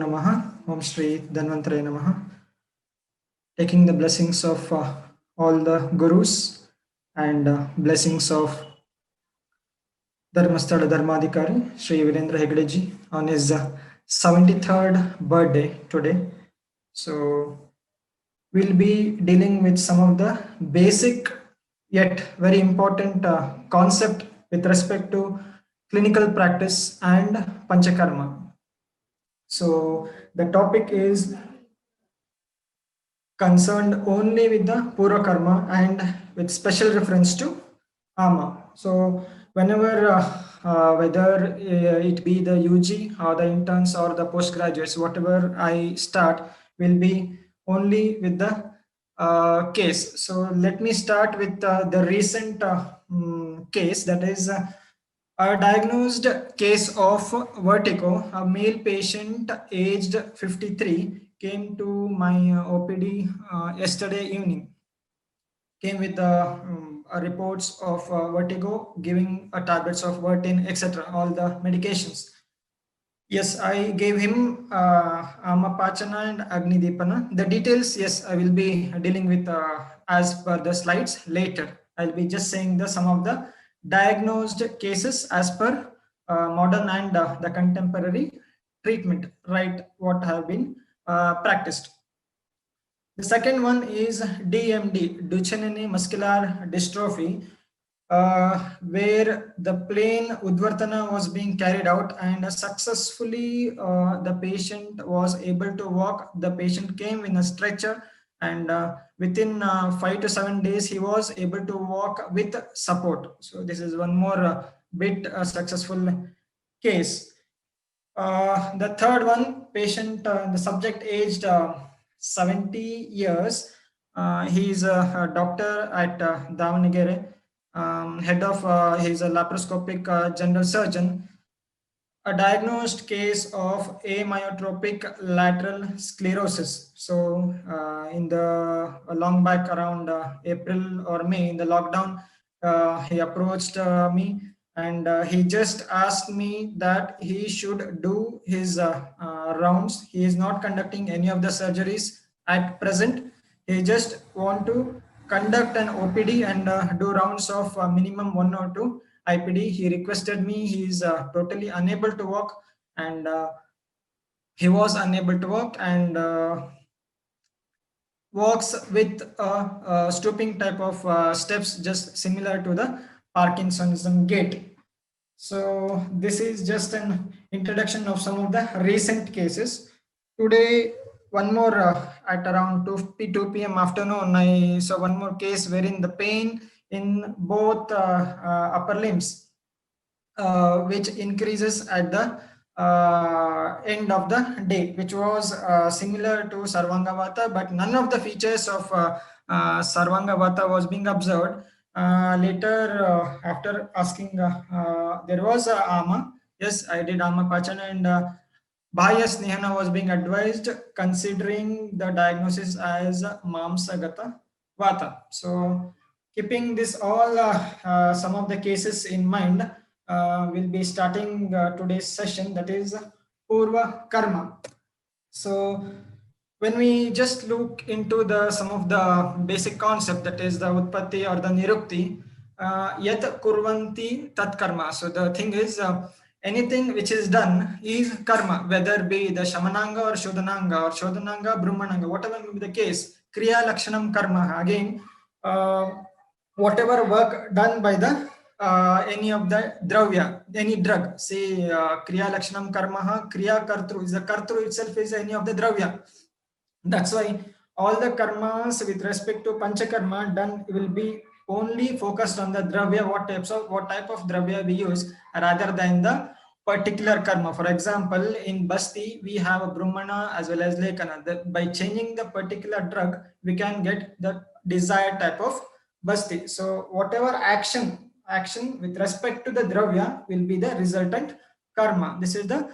Namaha, Om Shri Dhanvantare Namaha. Taking the blessings of all the gurus and blessings of Dharmasthala Dharmadhikari, Sri Virendra Hegadeji, on his 73rd birthday today. So, we'll be dealing with some of the basic yet very important concept with respect to clinical practice and Panchakarma. So, the topic is concerned only with the Purva Karma and with special reference to Ama. So whenever whether it be the UG or the interns or the postgraduates, whatever I start will be only with the case. So let me start with the recent case, that is a diagnosed case of vertigo. A male patient aged 53 came to my OPD yesterday evening. Came with reports of vertigo, giving tablets of Vertin, etc. All the medications. Yes, I gave him Amapachana and Agni Dipana. The details, yes, I will be dealing with as per the slides later. I'll be just saying some of the diagnosed cases as per modern and the contemporary treatment, right? What have been practiced. The second one is DMD, Duchenne muscular dystrophy, where the plain Udvartana was being carried out and successfully the patient was able to walk. The patient came in a stretcher and within 5 to 7 days he was able to walk with support. So this is one more bit successful case. The third one, patient, the subject aged 70 years. He is a doctor at Davanagere. Head of he's a laparoscopic general surgeon. A diagnosed case of amyotropic lateral sclerosis. So in the long back around April or May in the lockdown, he approached me and he just asked me that he should do his rounds. He is not conducting any of the surgeries at present. He just want to conduct an OPD and do rounds of minimum 1 or 2 IPD. He requested me. He is totally unable to walk, and he was unable to walk and walks with a stooping type of steps, just similar to the Parkinsonism gait. So this is just an introduction of some of the recent cases. Today, one more at around 2 p.m. afternoon, I saw one more case wherein the pain in both upper limbs, which increases at the end of the day, which was similar to Sarvangavata, but none of the features of Sarvangavata was being observed. Later, after asking, there was a Ama. Yes, I did Ama Pachana, and Bhaya Snehana was being advised, considering the diagnosis as Mamsagata Vata. So, keeping this all some of the cases in mind, we'll be starting today's session, that is Purva Karma. So when we just look into the some of the basic concept, that is the Utpatti or the Nirukti, Yat Kurvanti Tat Karma. So the thing is, anything which is done is karma, whether be the Shamananga or Shodhananga, Brahmananga, whatever may be the case, Kriya Lakshanam Karma. Again, whatever work done by the any of the dravya, any drug, say Kriya Lakshanam Karma, Kriya Kartru, is the Kartru itself is any of the dravya. That's why all the karmas with respect to Panchakarma done will be only focused on the dravya, what type of dravya we use, rather than the particular karma. For example, in Basti, we have a Brahmana as well as Lekana. By changing the particular drug, we can get the desired type of Basti. So whatever action with respect to the dravya will be the resultant karma. This is the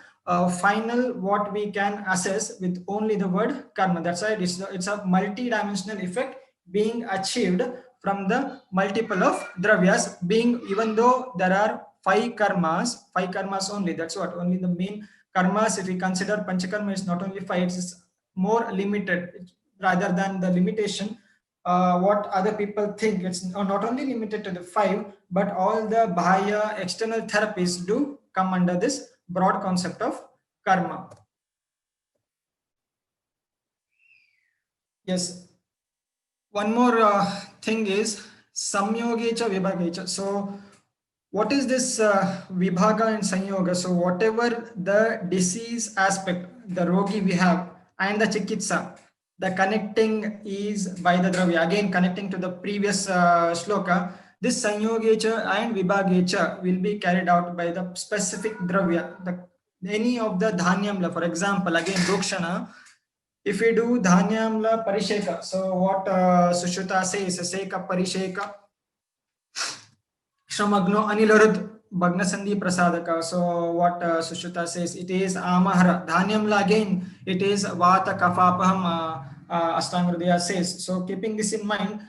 final what we can assess with only the word karma. That's why it's a multi-dimensional effect being achieved from the multiple of dravyas, being, even though there are five karmas only. That's what only the main karmas, if we consider panchakarma is not only 5, it's more limited rather than the limitation what other people think. It's not only limited to the 5, but all the bahya external therapies do come under this broad concept of karma. Yes. One more thing is samyogecha vibhagecha. So what is this vibhaga and sanyoga? So whatever the disease aspect, the rogi we have, and the chikitsa, the connecting is by the dravya. Again, connecting to the previous shloka, this sanyogecha and vibhagecha will be carried out by the specific dravya. Any of the dhanyamla, for example, again, dokshana. If we do dhanyamla parisheka, so what Sushruta says, seka parisheka, Shramagno Anilarud Bhagna Sandhi Prasadaka. So what Sushruta says, it is Amahara. Dhanyamla again, it is Vata Kafapaham Ashtanga says. So keeping this in mind,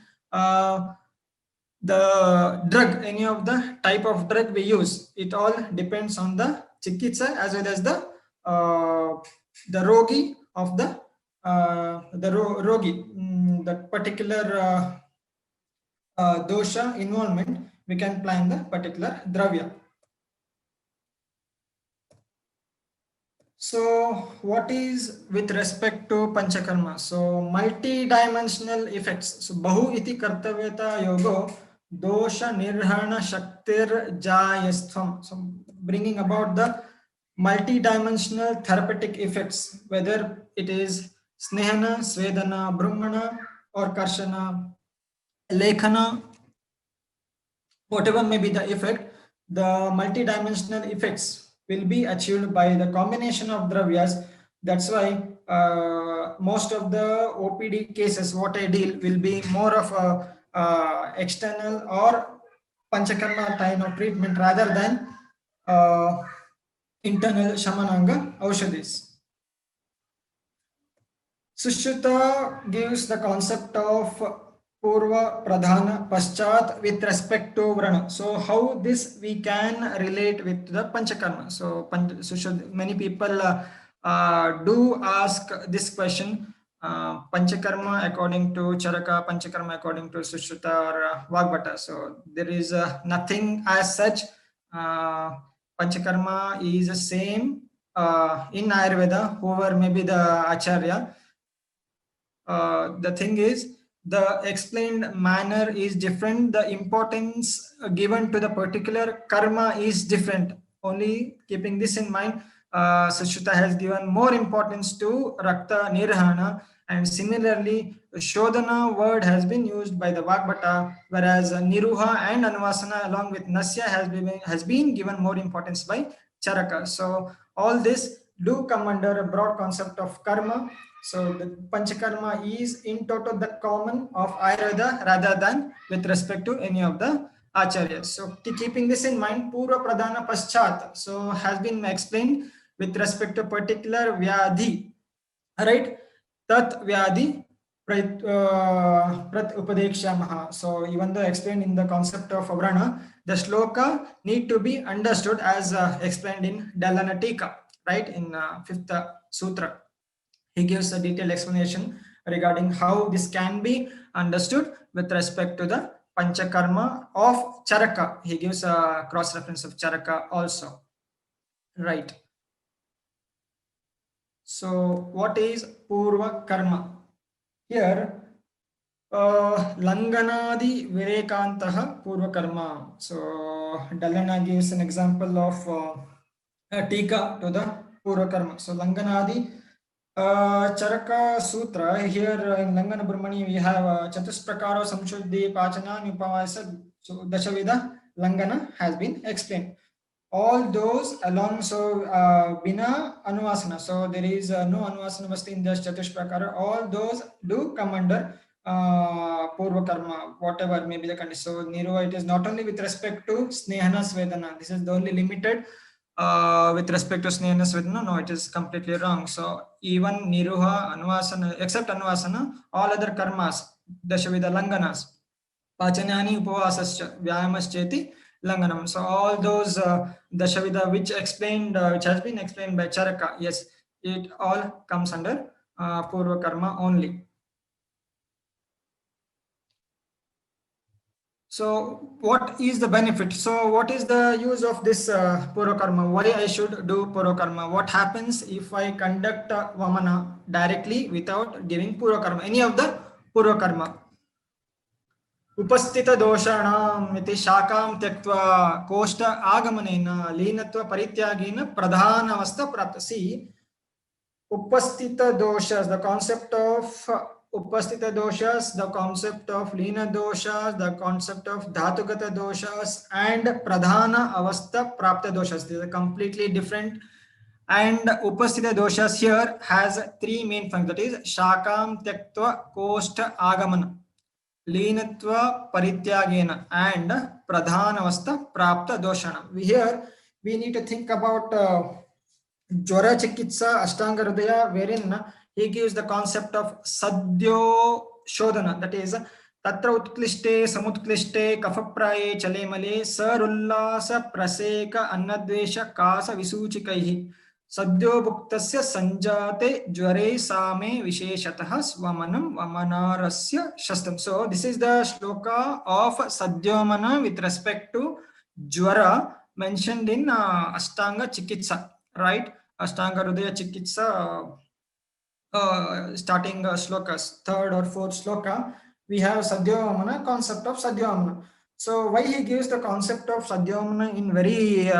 the drug, any of the type of drug we use, it all depends on the chikitsa as well as the rogi of the rogi, that particular dosha involvement, we can plan the particular dravya. So what is with respect to panchakarma? So multi-dimensional effects. So bahu iti kartavyata yogo dosha nirhana shaktir jayastham. So bringing about the multi-dimensional therapeutic effects, whether it is snehana, svedana, brahmana, or karshana, lekhana, whatever may be the effect, the multi-dimensional effects will be achieved by the combination of dravyas. That's why most of the OPD cases, what I deal, will be more of a external or panchakarma kind of treatment rather than internal shamananga aushadis. Sushruta gives the concept of Purva, Pradhana, Paschat with respect to Vrana. So how this we can relate with the Panchakarma. So many people do ask this question. Panchakarma according to Charaka, Panchakarma according to Sushruta or Vagbhata. So there is nothing as such. Panchakarma is the same in Ayurveda, whoever may be the Acharya. The thing is, the explained manner is different. The importance given to the particular karma is different. Only keeping this in mind, Sushruta has given more importance to Rakta Nirhana, and similarly, Shodhana word has been used by the Vagbhata, whereas Niruha and Anuvasana along with Nasya has been given more importance by Charaka. So all this do come under a broad concept of karma. So the Panchakarma is in total the common of Ayurveda rather than with respect to any of the Acharyas. So keeping this in mind, Purva, Pradhana, Paschat, so has been explained with respect to particular Vyadhi, right? Tat Vyadhi Prat Upadekshamaha. So even though explained in the concept of Avrana, the shloka need to be understood as explained in Dalana Tika, right? In 5th Sutra. He gives a detailed explanation regarding how this can be understood with respect to the Panchakarma of Charaka. He gives a cross reference of Charaka also. Right. So what is Purva Karma? Here, Langanadi Virekantaha Purva Karma. So Dalana gives an example of a tika to the Purva Karma. So Langanadi Charaka Sutra, here in Langana Brahmani we have Chatusprakaro Samshuddhi Pachana Nupavasa. So Dashavida Langana has been explained. All those along, so Bina Anuvasana, so there is no Anuvasana Vasti in this Chatusprakara. All those do come under Purva Karma, whatever may be the condition. So Niruha, it is not only with respect to Snehana Svedana. This is the only limited with respect to Snehana Svedana. No, it is completely wrong. So even Niruha, Anuvasana, except Anuvasana, all other karmas, Dashavida Langanas, Pachanani Upavasascha, Vyayamascheti, Langanam. So all those Dashavida which explained, which has been explained by Charaka, yes, it all comes under Purva Karma only. So what is the benefit? So what is the use of this Purva Karma? Why I should do Purva Karma? What happens if I conduct Vamana directly without giving Purva Karma? Any of the Purva Karma? उपस्थित दोषाणाम इति शाखां त्यक्त्वा कोष्ठ आगमनेन लीनत्व परित्यागेन प्रधान अवस्था प्राप्त. See, upasthita doshas, the concept of upasthita doshas, the concept of lina doshas, the concept of dhatugata doshas, and pradhana avastha prapta doshas. These are completely different. And upasthita doshas here has three main functions. That is shakam tyaktva koshta agamana, लीनत्व परित्यागेन, and pradhanavastha prapta doshana. We need to think about Jwara Chikitsa Ashtanga Hridaya, wherein he gives the concept of Sadyo Shodhana, that is Tatra Utklishte Samutklishte Kafapraye Chalemale Sarullasa Praseka Annadvesha Kasa Visuchikaihi Sadyo Bhuktasya Sanjate Jware Same Visheshatah Swamanam Vamanarasya Shastam. So this is the shloka of Sadyomana with respect to Jwara mentioned in Ashtanga Chikitsa, right? Ashtanga Hridaya Chikitsa, starting slokas, third or fourth sloka, we have Sadyomana, concept of Sadyomana. So why he gives the concept of Sadyomana in very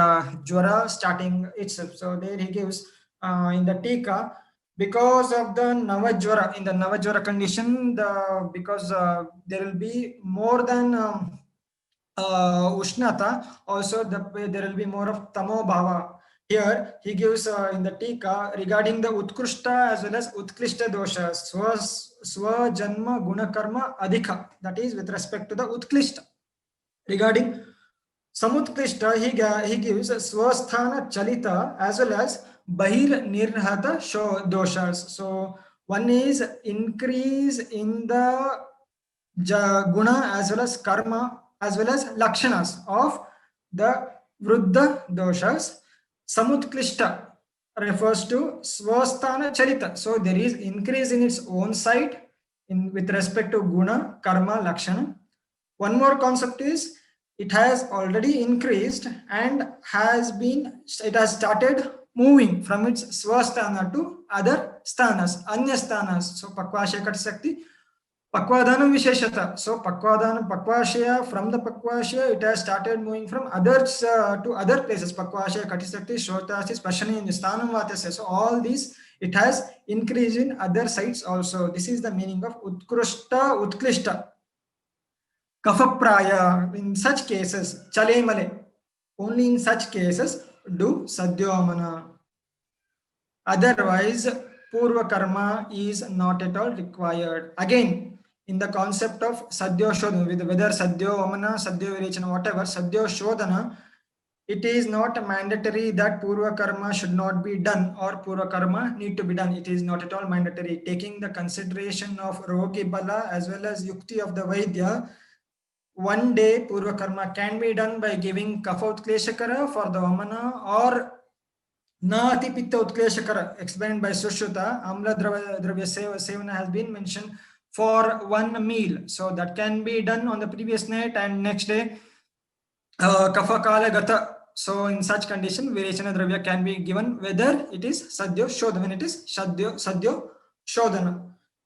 Jwara starting itself? So there he gives in the Tika, because of the Navajwara, in the Navajwara condition, because there will be more than Ushnata, also there will be more of Tamo Bhava. Here he gives in the Tika regarding the Utkrishta as well as Utkrishta dosha, Swa Janma Guna Karma Adhika, that is with respect to the Utkrishta. Regarding Samutkrishta, he gives Swasthana Chalita as well as Bahir Nirhata doshas. So one is increase in the Guna as well as Karma as well as Lakshanas of the Vruddha doshas. Samutklishta refers to Swasthana Charita. So there is increase in its own side with respect to Guna, Karma, Lakshana. One more concept is it has already increased and it has started moving from its Swasthana to other sthanas, Anya sthanas. So Pakvashaya Katisakti, Pakvadanam Visheshata. So Pakvashaya, from the Pakvashaya, it has started moving from others to other places. Pakvashaya Katisakti, Shotasi, Spashani, Sthanam Vatasya. So all these, it has increased in other sites also. This is the meaning of Utkrishta, Utklishta. Kafapraya, in such cases, Chalemale, only in such cases do Sadyomana. Otherwise, Purva Karma is not at all required. Again, in the concept of Sadyo Shodhana, whether Sadyo Vamana, Sadyo Virechana, whatever, Sadyo Shodhana, it is not mandatory that Purva Karma should not be done or Purva Karma need to be done. It is not at all mandatory. Taking the consideration of Rogi Bala as well as Yukti of the Vaidya, one day Purva Karma can be done by giving Kapha Utkleshakara for the Vamana or Nati Pitta Utkleshakara, explained by Sushruta. Amla Dravya Sevana has been mentioned for one meal. So that can be done on the previous night and next day Kapha Kala Gata. So in such condition, Virechana Dravya can be given whether it is Sadyo Shodhana, when it is Sadyo Shodhana.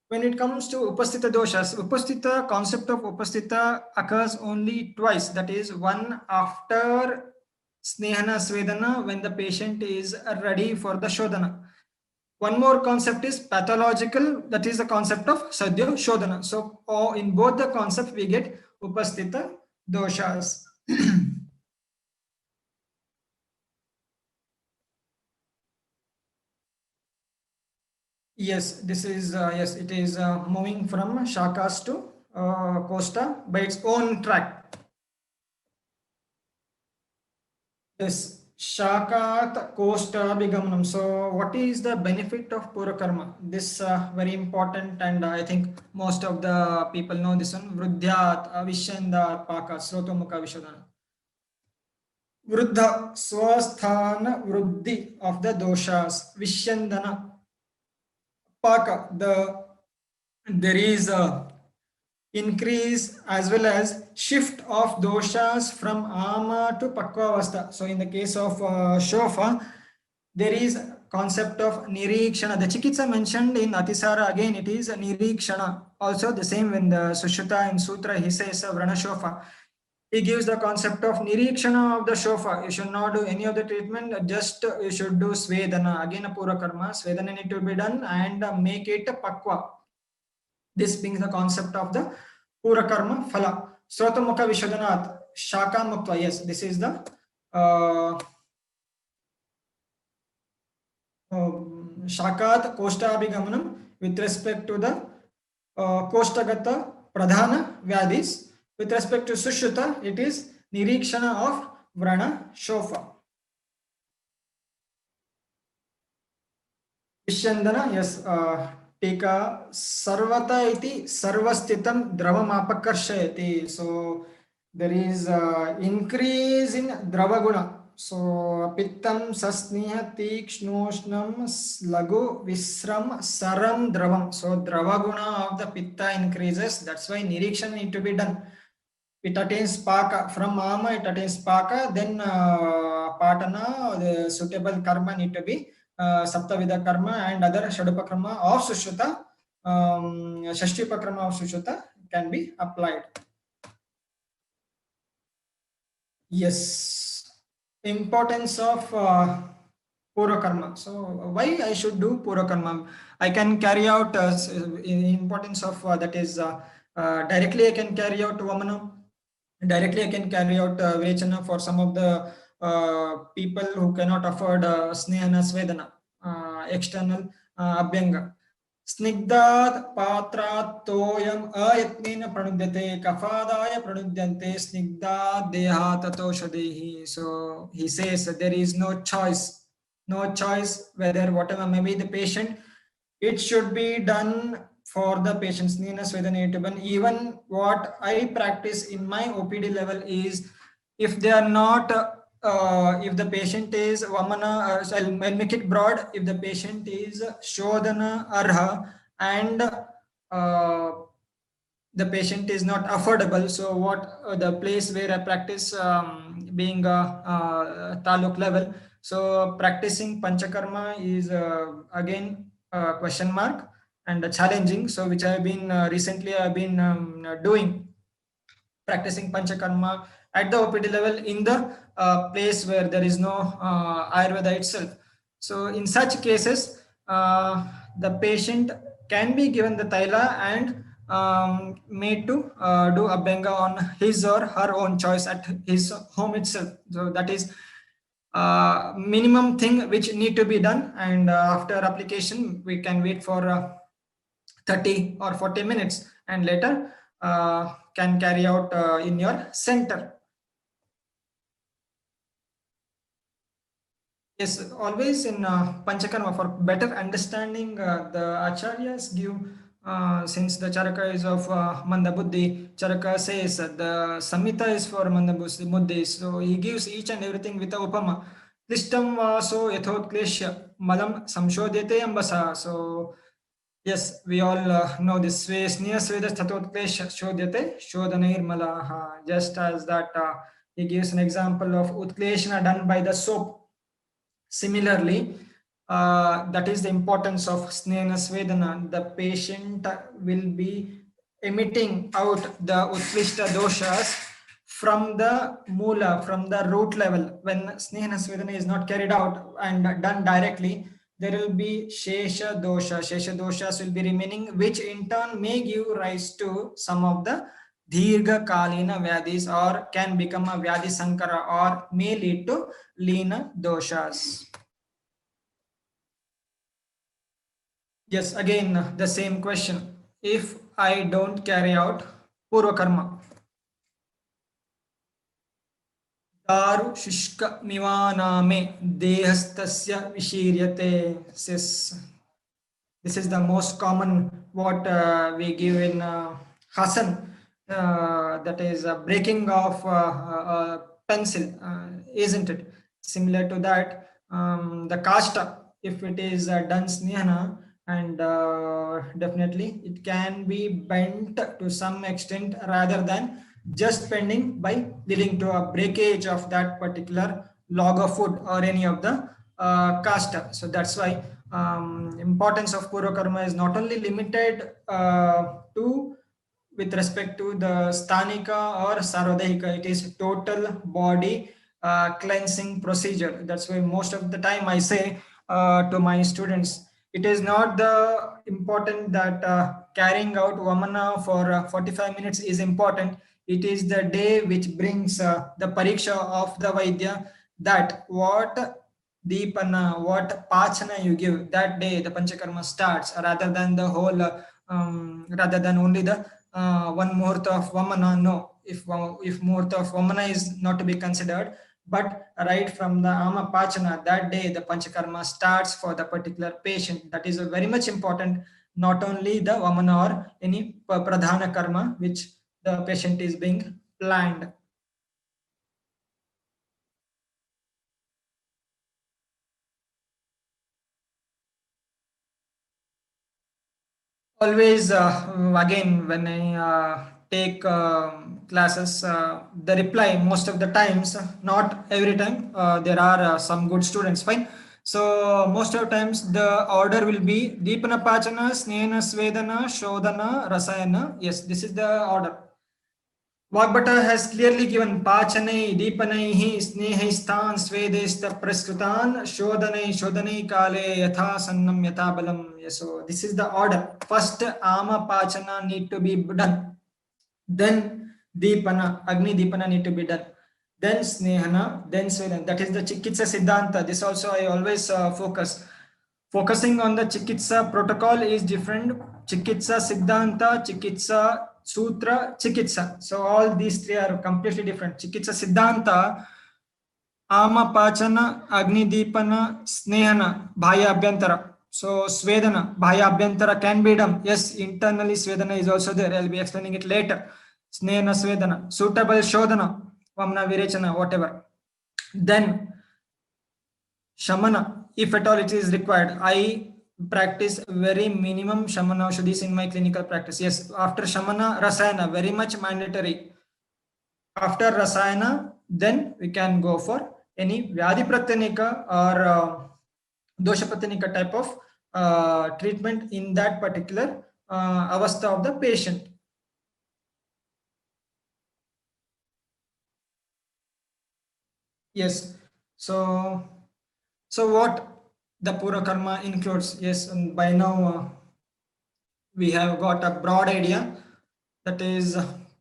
When it comes to Upasthita doshas, Upasthita, concept of Upasthita occurs only twice. That is, one after Snehana Svedana, when the patient is ready for the Shodhana. One more concept is pathological, that is the concept of Sadyo Shodhana. So in both the concepts, we get Upasthita doshas. Yes, this is yes, it is moving from Shakas to Costa by its own track. Yes, Shakat Costa Bigamanam. So, what is the benefit of Pura Karma? This very important, and I think most of the people know this one. Vruddhyat, Avishandat, Paka, Srotomukha Vishodhana. Vruddha, swasthana vruddhi of the doshas. Vishyandana, paka, there is a increase as well as shift of doshas from ama to pakvavastha. So in the case of shofa, there is concept of nirikshana. The chikitsa mentioned in Atisara, again it is nirikshana. Also the same when the Sushruta in Sutra he says vrana shofa. He gives the concept of nirikshana of the shofa. You should not do any of the treatment, just you should do svedana. Again a pura karma. Svedana need to be done and make it pakwa. This being the concept of the pura karma phala. Srotamukha Vishodhanath, Shaka Muktva. Yes, this is the Shakat Koshtabhigamanam with respect to the Koshtagata Pradhana Vyadis. With respect to Sushruta, it is Nirikshana of Vrana Shofa. Vishyandana, yes, टीका सर्वता इति सर्वस्थितं द्रवमापकर्षयति. So there is increase in द्रव guna. So pittam sasniha tikshnoshnam lagu visram saram dravam. So drava guna of the pitta increases. That's why nirikshan need to be done. It attains paka. From ama it attains paka. Then patana, the suitable karma need to be Saptavidha karma and other Shadupa karma of Sushruta, Shashtipa karma of Sushruta can be applied. Yes, importance of Pura karma. So why I should do Pura karma? I can carry out importance of that is directly I can carry out Vamana. Directly I can carry out Vechana for some of the people who cannot afford Snehana Svedana, external Abhyanga. Snigdad patrat toyam ayatnena pranudyate kafadaya pranudyante snigdad deha tatoshadehi. So he says that there is no choice whether whatever may be the patient, it should be done for the patients. Even what I practice in my OPD level is, if they are not if the patient is Vamana, I'll make it broad. If the patient is Shodhana Arha and the patient is not affordable, so what the place where I practice being a taluk level, so practicing Panchakarma is again a question mark and challenging. So which I've been recently I've been doing, practicing Panchakarma at the OPD level in the place where there is no Ayurveda itself. So in such cases, the patient can be given the Taila and made to do Abhyanga on his or her own choice at his home itself. So that is minimum thing which need to be done, and after application we can wait for 30 or 40 minutes and later can carry out in your center. Yes, always in Panchakarma, for better understanding, the acharyas give, since the Charaka is of Mandabuddhi, Charaka says the Samhita is for Mandabuddhi, so he gives each and everything with a upama. Klishtam vaso yathotkleshya malam samshodhyate ambasa. So yes, we all know this. Sneha Sveda Tatotklesha Shodhyate Shodhanair Malaha. Just as that he gives an example of Utkleshana done by the soap. Similarly, that is the importance of Snehana Svedana. The patient will be emitting out the Utklishta doshas from the mula, from the root level. When Snehana Svedana is not carried out and done directly, there will be Shesha dosha. Shesha doshas will be remaining, which in turn may give rise to some of the Dirgha Kalina Vyadis, or can become a Vyadi Sankara, or may lead to Lina doshas. Yes, again the same question. If I don't carry out Purva Karma, Daru Shishka Mivaname Dehastasya Vishiryate. This is the most common what we give in Hasan, that is breaking of pencil, isn't it? Similar to that, the kasta, if it is done snehana, and definitely it can be bent to some extent rather than just bending by leading to a breakage of that particular log of wood or any of the kasta. So that's why importance of Purva Karma is not only limited to with respect to the Sthanika or Sarvadahika, it is total body cleansing procedure. That's why most of the time I say to my students, it is not the important that carrying out Vamana for 45 minutes is important. It is the day which brings the pariksha of the Vaidya, that what Deepana, what Pachana you give, that day the Panchakarma starts, rather than the whole, rather than only the one muhurta of Vamana. No, if muhurta of Vamana is not to be considered, but right from the Ama Pachana, that day the Panchakarma starts for the particular patient. That is a very much important, not only the Vamana or any Pradhana Karma which the patient is being planned. Always, again, when I take classes, the reply most of the times, not every time, there are some good students, fine. So most of the times the order will be Deepana Pachana, Snehana Svedana, Shodhana, Rasayana. Yes, this is the order. Vagbata has clearly given Pachanai, Deepanaihi, Snehaistan, Svedesta Preskutan, Shodhanai, Shodhanai Kale, Yatha Sannam, Yatha Balam. Yes, so this is the order. First, Ama Pachana need to be done. Then Deepana, Agni Deepana need to be done. Then Snehana, then Svedana. That is the Chikitsa Siddhanta. This also I always focus. Focusing on the Chikitsa protocol is different. Chikitsa Siddhanta, Chikitsa Sutra, Chikitsa. So all these three are completely different. Chikitsa Siddhanta, Ama Pachana, Agni Deepana, Snehana, Bhaya Abhyantara. So Svedana, Bhaya Abhyantara can be done. Yes, internally Svedana is also there. I'll be explaining it later. Snehana, Svedana, suitable Shodhana, Vamna Virechana, whatever. Then Shamana, if at all it is required. I practice very minimum Shamana Aushadhis in my clinical practice. Yes, after Shamana, Rasayana, very much mandatory. After Rasayana, then we can go for any Vyadhi Pratyanika or Dosha Pratyanika type of treatment in that particular avastha of the patient. Yes, so what the Purva Karma includes? Yes, and by now we have got a broad idea, that is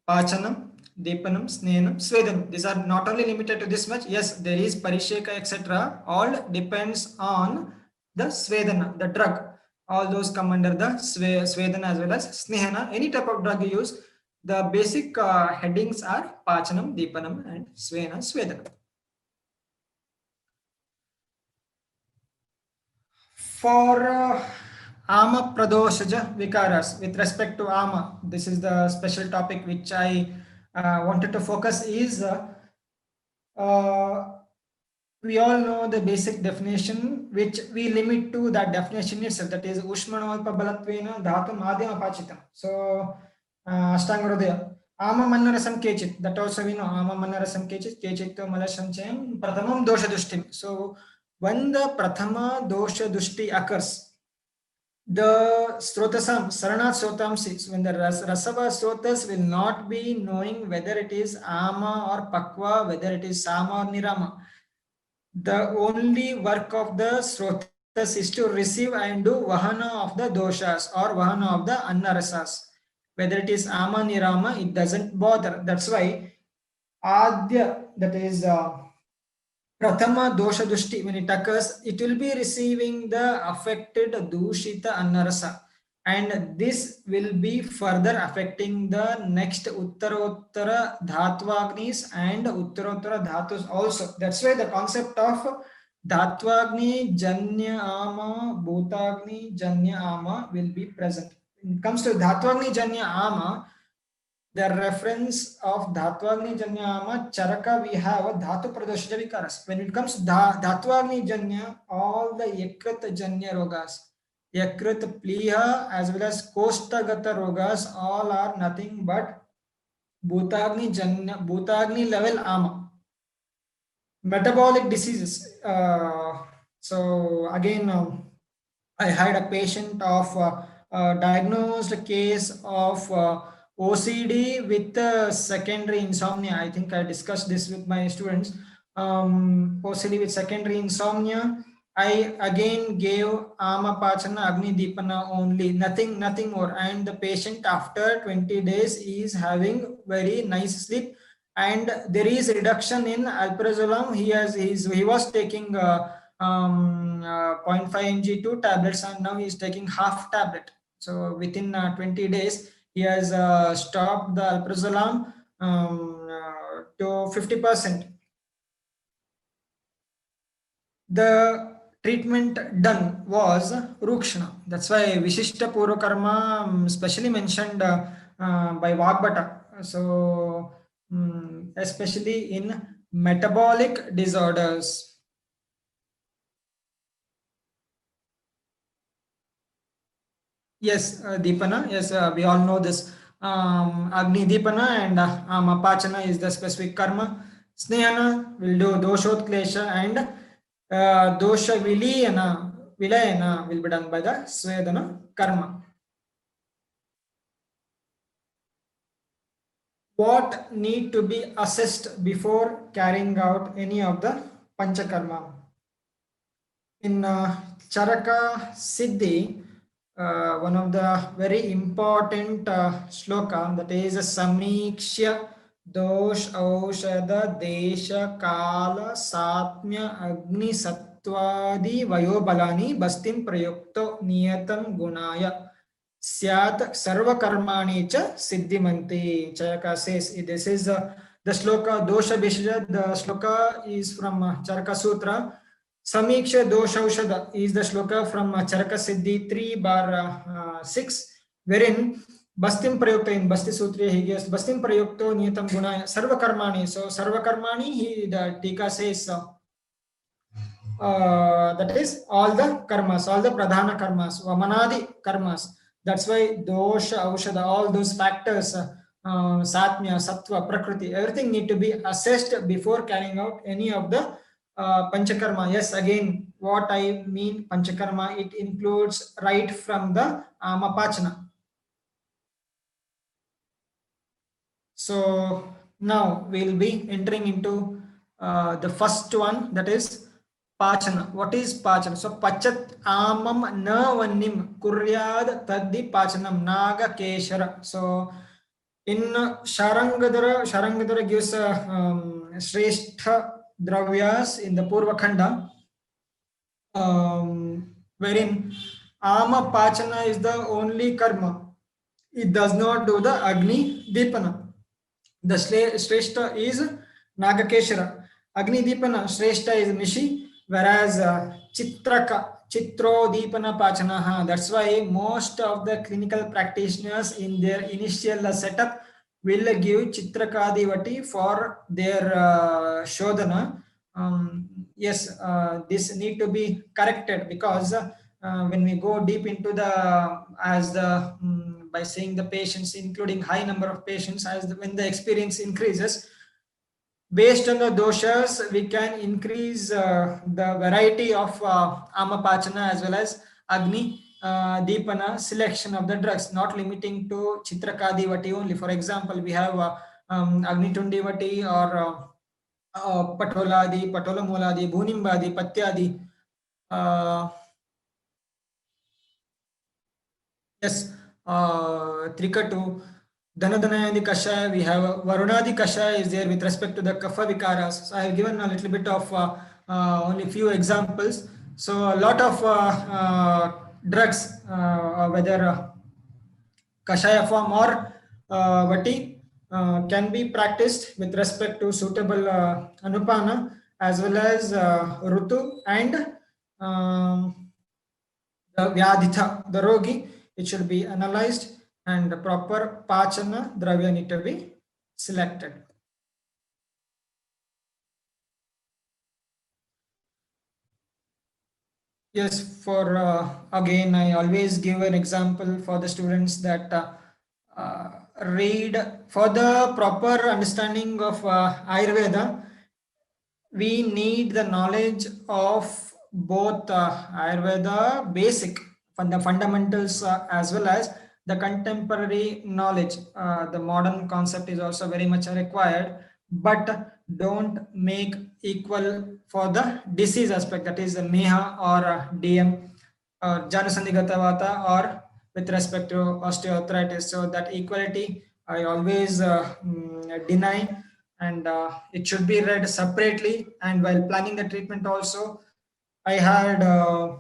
Pachanam, Deepanam, Snenam, Swedanam. These are not only limited to this much. Yes, there is Parisheka, etc. All depends on the Svedana, the drug. All those come under the Svedana as well as Snehana. Any type of drug you use, the basic headings are Pachanam, Deepanam, and Swedanam. For Ama Pradoshaja Vikaras, with respect to Ama, this is the special topic which I wanted to focus is we all know the basic definition which we limit to that definition itself, that is Ushmanalpa Balatvena Dhatum Adhyam Apachitam. So Ashtangarodaya. Ama Manarasam Kechit, that also we know. Ama Manarasam Kechit, Kechito Malasham Chayam, Prathamam Dosha Dushtim. So when the Prathama Dosha Dushti occurs, the Srotasam, Saranat Srotamsi, when the Rasava Srotas will not be knowing whether it is Ama or Pakva, whether it is Sama or Nirama. The only work of the Srotas is to receive and do Vahana of the Doshas or Vahana of the Annarasas. Whether it is Ama Nirama, it doesn't bother. That's why Adya, that is Prathama Dosha Dushti, when it occurs, it will be receiving the affected Dushita Annarasa. And this will be further affecting the next Uttarottara Dhatwagnis and Uttarottara Dhatus also. That's why the concept of Dhatvagni Janya Ama, Bhutagni Janya Ama will be present. When it comes to Dhatvagni Janya Ama, the reference of Dhatwagni Janya Charaka, we have a Dhatu Pradosha Vikaras. When it comes to Dhatwagni Janya, all the Yakrit Janya Rogas, Yakrit Pliha as well as Kostagata Rogas, all are nothing but Bhutagni Janya, Bhutagni level Ama. Metabolic diseases. So again, I had a patient of diagnosed case of OCD with secondary insomnia. I think I discussed this with my students. OCD with secondary insomnia. I again gave Amapachana Agni Deepana only, nothing more. And the patient after 20 days is having very nice sleep. And there is a reduction in alprazolam. He was taking 0.5 mg 2 tablets, and now he is taking half tablet. So within 20 days, he has stopped the alprazolam to 50%. The treatment done was Rukshana. That's why Vishishta Purvakarma specially mentioned by Vagbhata. So especially in metabolic disorders. Yes, Deepana. Yes, we all know this. Agni Deepana and Apachana is the specific karma. Snehana will do Doshotklesha, and Dosha Vilayana will be done by the Svedana karma. What need to be assessed before carrying out any of the Panchakarma? In Charaka Siddhi, one of the very important shloka, that is Samikshya Dosh Aushada Desha Kala Satmya Agni Sattvadi Vayobalani Bastim Prayukto Niyatam Gunaya Syat Sarvakarmani Cha Siddhimanti. Charaka says, this is the shloka Dosha Bishja. The shloka is from Charaka Sutra. Samiksha Doshaushada is the shloka from Charaka Siddhi 3/6, wherein Bastim Prayukta in Basti Sutra he gives Bastim Prayukto Niyatam Gunaya Sarva Karmani. So Sarva Karmani, the Tika says that is all the karmas, all the pradhana karmas, Vamanadi karmas. That's why dosha, aushada, all those factors, satmya, sattva, prakriti, everything need to be assessed before carrying out any of the panchakarma. Yes, again, what I mean panchakarma, it includes right from the amapachana. So now we'll be entering into the first one, that is Pachana. What is Pachana? So Pachat Amam Na Vannim Kuryad Taddi Pachanam Naga Keshara. So in Sharangadara gives Shrestha Dravyas in the Purva Khanda, wherein Ama Pachana is the only karma. It does not do the Agni Deepana. The Shrestha is Nagakeshara. Agni Deepana, Shrestha is Nishi, whereas Chitro Deepana Pachanaha. That's why most of the clinical practitioners in their initial setup will give Chitrakadivati for their Shodhana. Yes, this need to be corrected, because when we go deep into the, as the by saying the patients, including high number of patients, when the experience increases, based on the doshas, we can increase the variety of Amapachana as well as Agni Deepana selection of the drugs, not limiting to Chitrakadivati only. For example, we have Agni Tundivati or Patoladi, Patolamoladi, Bhunimbadi, Patyadi. Yes, Trikatu, Dhanadhanayadi Kashaya, we have Varunadi Kashaya is there with respect to the Kapha Vikaras. So I have given a little bit of only few examples. So a lot of drugs, whether Kashaya form or Vati, can be practiced with respect to suitable Anupana as well as Rutu and the Vyadhita, the Rogi. It should be analyzed. and proper Pachana Dravya need to be selected. Yes, for again, I always give an example for the students that read for the proper understanding of Ayurveda. We need the knowledge of both Ayurveda basic from the fundamentals as well as the contemporary knowledge. The modern concept is also very much required, but don't make equal for the disease aspect, that is the MEHA or DM or Janasandhigatavata or with respect to osteoarthritis. So that equality I always deny, and it should be read separately. And while planning the treatment also, I had I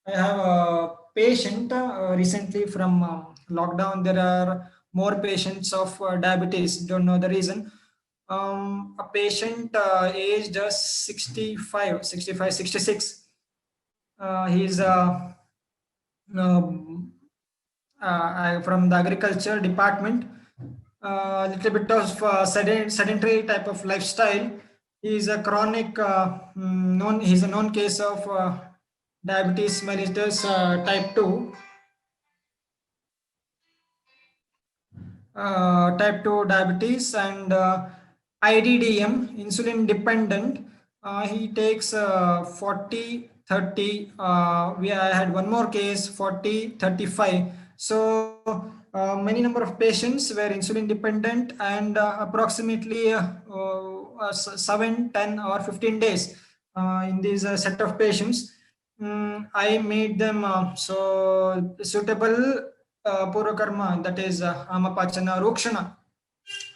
have a patient recently from lockdown. There are more patients of diabetes, don't know the reason. A patient aged just 65, 65, 66. He's um, from the agriculture department, a little bit of sedentary type of lifestyle. He is a chronic known. He's a known case of diabetes mellitus type 2. Type 2 diabetes and IDDM, insulin dependent. He takes 40, 30. I had one more case, 40, 35. So many number of patients were insulin dependent, and approximately 7, 10 or 15 days in this set of patients. I made them so suitable Purakarma, that is Amapachana Rokshana.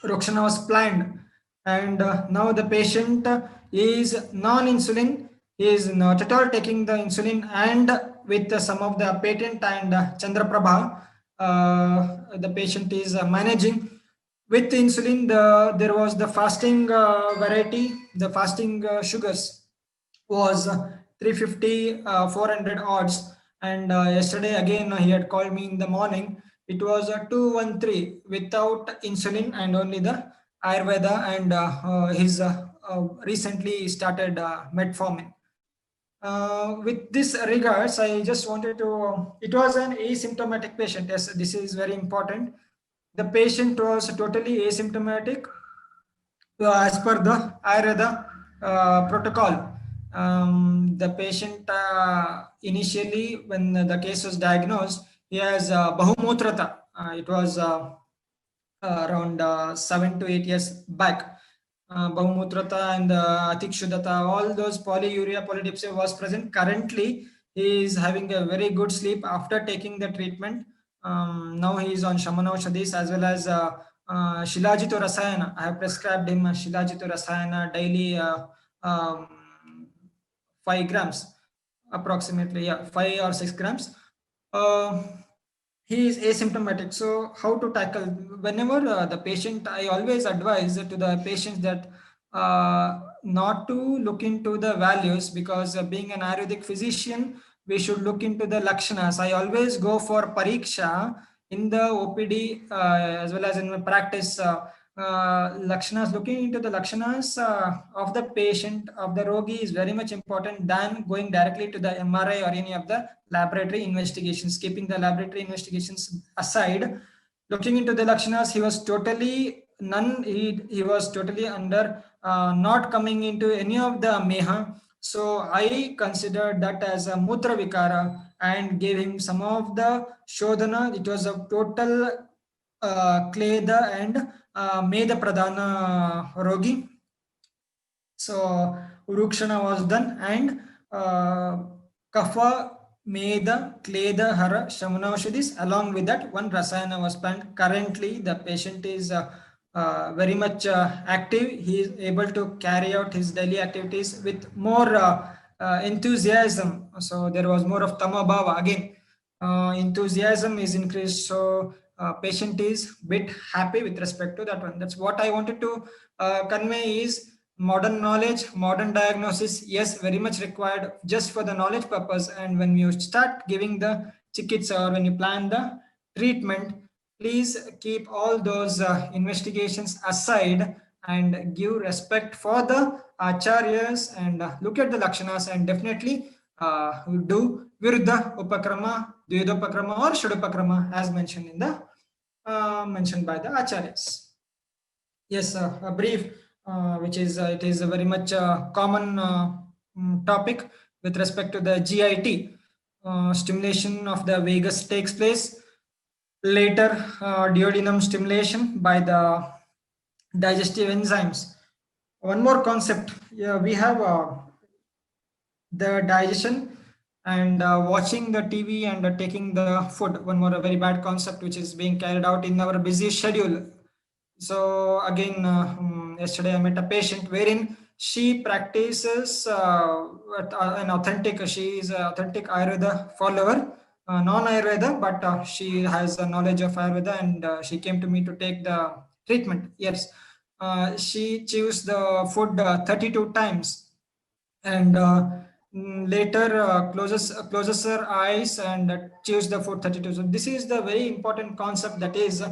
Rokshana was planned, and now the patient is non-insulin. He is not at all taking the insulin, and with some of the patent and Chandraprabha, the patient is managing with insulin. There was the fasting variety, the fasting sugars was 350, 400 odds. And yesterday again he had called me in the morning. It was 213 without insulin and only the Ayurveda, and his recently started metformin. With this regards, I just wanted to, it was an asymptomatic patient. Yes, this is very important. The patient was totally asymptomatic as per the Ayurveda protocol. The patient initially, when the case was diagnosed, he has Bahumutrata. It was around 7 to 8 years back. Bahumutrata and Atikshuddhata, all those polyuria, polydipsia was present. Currently, he is having a very good sleep after taking the treatment. Now he is on Shamanaushadis as well as Shilajito Rasayana. I have prescribed him Shilajito Rasayana daily, um, 5 grams approximately, yeah, 5 or 6 grams. He is asymptomatic. So how to tackle whenever the patient, I always advise to the patients that not to look into the values, because being an Ayurvedic physician, we should look into the lakshanas. I always go for pariksha in the OPD as well as in my practice. Lakshanas, looking into the lakshanas of the patient, of the rogi, is very much important than going directly to the MRI or any of the laboratory investigations. Keeping the laboratory investigations aside, looking into the lakshanas, he was totally none. He was totally under not coming into any of the meha. So I considered that as a mutra vikara and gave him some of the shodhana. It was a total kleda and meda pradhana rogi. So urukshana was done, and kapha, meda, kleda, hara, shamanaushadis. Along with that, one rasayana was planned. Currently, the patient is very much active. He is able to carry out his daily activities with more enthusiasm. So there was more of tamabhava again. Enthusiasm is increased. So patient is bit happy with respect to that one. That's what I wanted to convey is modern knowledge, modern diagnosis, yes, very much required just for the knowledge purpose. And when you start giving the chikitsa or when you plan the treatment, Please keep all those investigations aside and give respect for the acharyas and look at the lakshanas and definitely do viruddha upakrama, dvidopakrama or shudopakrama as mentioned in the mentioned by the acharyas. Yes, a brief, which is it is a very much common topic with respect to the GIT. Stimulation of the vagus takes place. Later, duodenum stimulation by the digestive enzymes. One more concept. Yeah, we have the digestion and watching the TV and taking the food. One more very bad concept which is being carried out in our busy schedule. So again, yesterday I met a patient wherein she practices an authentic. She is an authentic Ayurveda follower, non-Ayurveda, but she has a knowledge of Ayurveda, and she came to me to take the treatment. Yes, she chews the food 32 times and later closes her eyes and chews the food 32. So this is the very important concept that is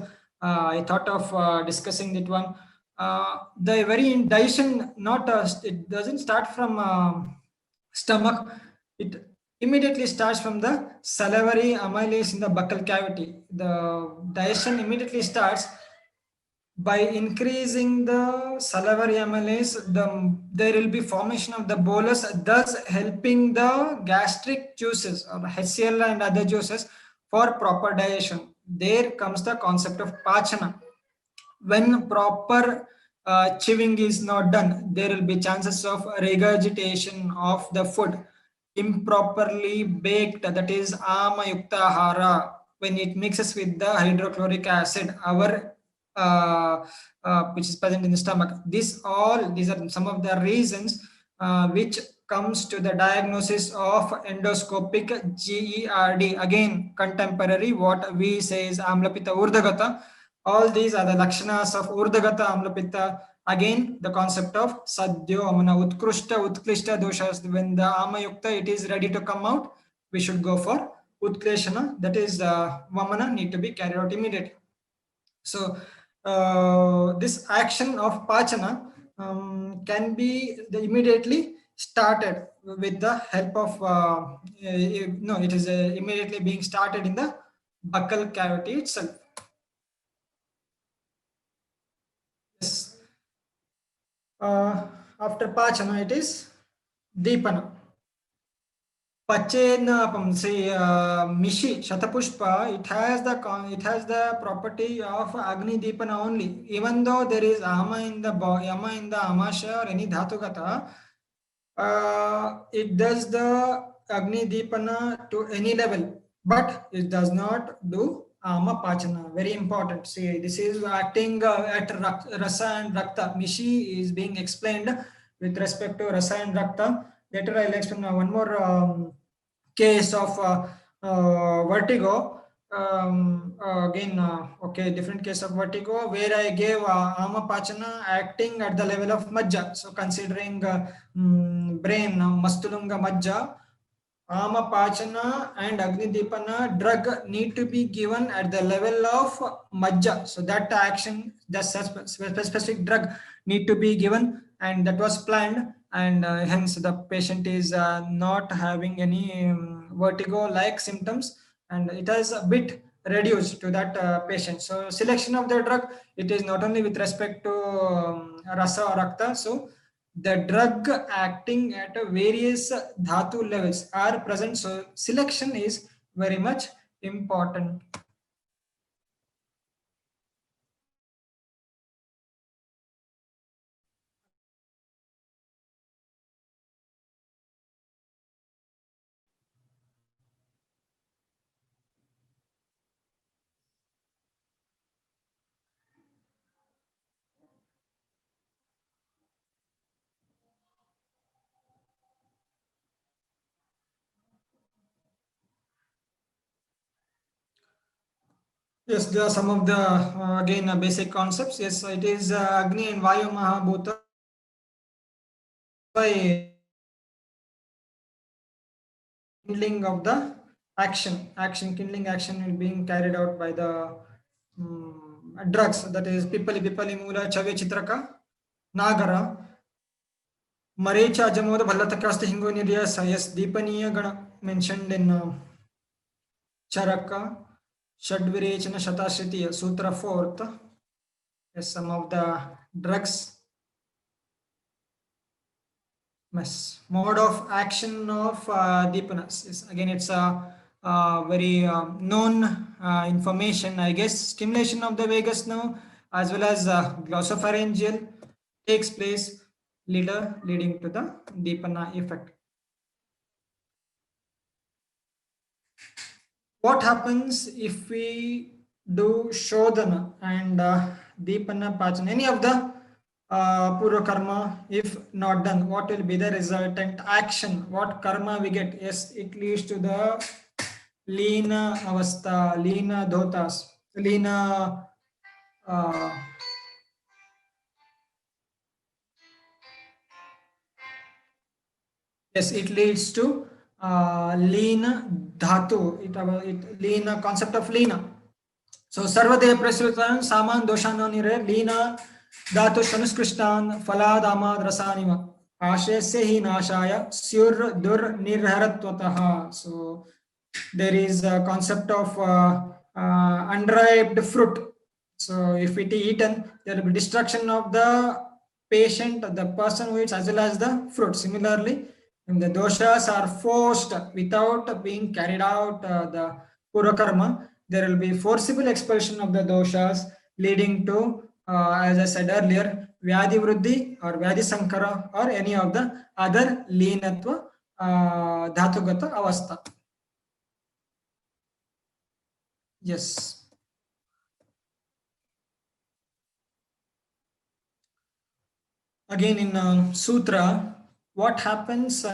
I thought of discussing that one. The very digestion, not it doesn't start from stomach. It immediately starts from the salivary amylase in the buccal cavity. The digestion immediately starts by increasing the salivary amylase. There will be formation of the bolus, thus helping the gastric juices or HCl and other juices for proper digestion. There comes the concept of pachana. When proper chewing is not done, there will be chances of regurgitation of the food. Improperly baked, that is amayukta hara, when it mixes with the hydrochloric acid, our which is present in the stomach. These are some of the reasons which comes to the diagnosis of endoscopic GERD. Again, contemporary, what we say is amlapita urdhagata. All these are the lakshanas of urdhagata amlapitta. Again, the concept of sadhyo amana utkrishta utklishta doshas. When the amayukta it is ready to come out, we should go for utkleshana. That is vamana need to be carried out immediately. So this action of pachana can be immediately started with the help of no, it is immediately being started in the buccal cavity itself. Yes. After pachana, it is deepana. Pachenapam, say Mishi Shatapushpa, it has the property of Agni Deepana only. Even though there is Ama in the Yama in the Amasha or any Dhatugata, it does the Agni Deepana to any level, but it does not do Ama Pachana. Very important. See, this is acting at Rasa and Rakta. Mishi is being explained with respect to Rasa and Rakta. Later I'll explain one more case of vertigo. Again, okay, different case of vertigo where I gave Amapachana acting at the level of Majja. So considering brain, Mastulunga Majja, Amapachana and Agnidipana drug need to be given at the level of Majja. So that action, that specific drug need to be given, and that was planned, and hence the patient is not having any vertigo like symptoms, and it has a bit reduced to that patient. So selection of the drug, it is not only with respect to rasa or rakta. So the drug acting at a various dhatu levels are present. So selection is very much important. Yes, there are some of the again basic concepts. Yes, it is Agni and Vayu Mahabhuta by kindling of the action kindling action will being carried out by the drugs, that is Pipali, Pipali Mula, Chave Chitraka, Nagara, Marecha, Jamoda, Balatakasta, Hingoniria, Sayas, Deepaniya Gana mentioned in Charaka, Shadvirechana Shatashiti, Sutra 4th. Yes, some of the drugs. Mode of action of Deepana. Yes, again, it's a very known information, I guess. Stimulation of the vagus nerve as well as glossopharyngeal takes place leading to the Deepana effect. What happens if we do Shodhana and Deepana Pachana, any of the Purva karma, if not done, what will be the resultant action? What karma we get? Yes, it leads to the Leena Avastha, Leena Dhotas, Leena yes, it leads to Leena Dhatu, it Leena concept of Leena. So Sarvadeva Prasrutan Saman Doshano Nire Leena Dhatu Shanuskristan Faladama Drasanima Ashesya hi Nashaya Syur Dur Nirharatvataha. So there is a concept of unripe fruit. So if it is eaten, there will be destruction of the patient, the person who eats, as well as the fruit. Similarly, when the doshas are forced without being carried out the purva karma, there will be forcible expulsion of the doshas, leading to, as I said earlier, Vyadhi Vruddhi or Vyadhi Sankara or any of the other Leenatva Dhatugata Avastha. Yes. Again in Sutra, what happens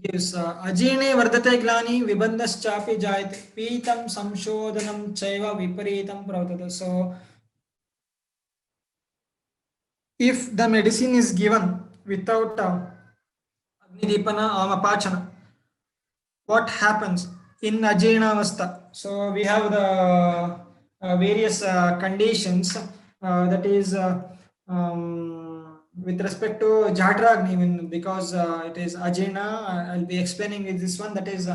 is Ajine Vardate Glani Vibandaschapi Jayate Pitam Samshodhanam Chaiva Viparitam Pravatata. So, if the medicine is given without Agnidipana Amapachana, what happens in Ajina Avastha? So, we have the various conditions that is with respect to Jahatragni, because it is Ajina, I'll be explaining with this one, that is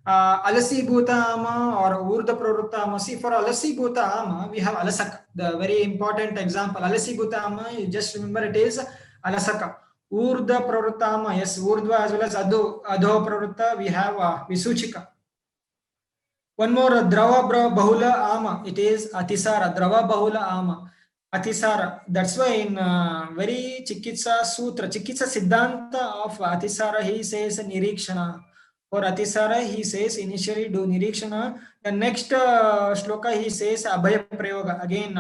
Alasi Bhuta Ama or Urda Pravruta Ama. See, for Alasi Bhuta Ama, we have Alasaka, the very important example. Alasi Bhuta Ama, you just remember it is Alasaka. Urda Pravruta Ama, yes, Urdhva as well as Adho Pravruta, we have Visuchika. One more, Drava Bahula Ama, it is Atisara, Drava Bahula Ama. Atisara. That's why in very Chikitsa Sutra, Chikitsa Siddhanta of Atisara, he says Nirikshana. For Atisara, he says initially do Nirikshana. The next shloka, he says Abhaya Prayoga. Again,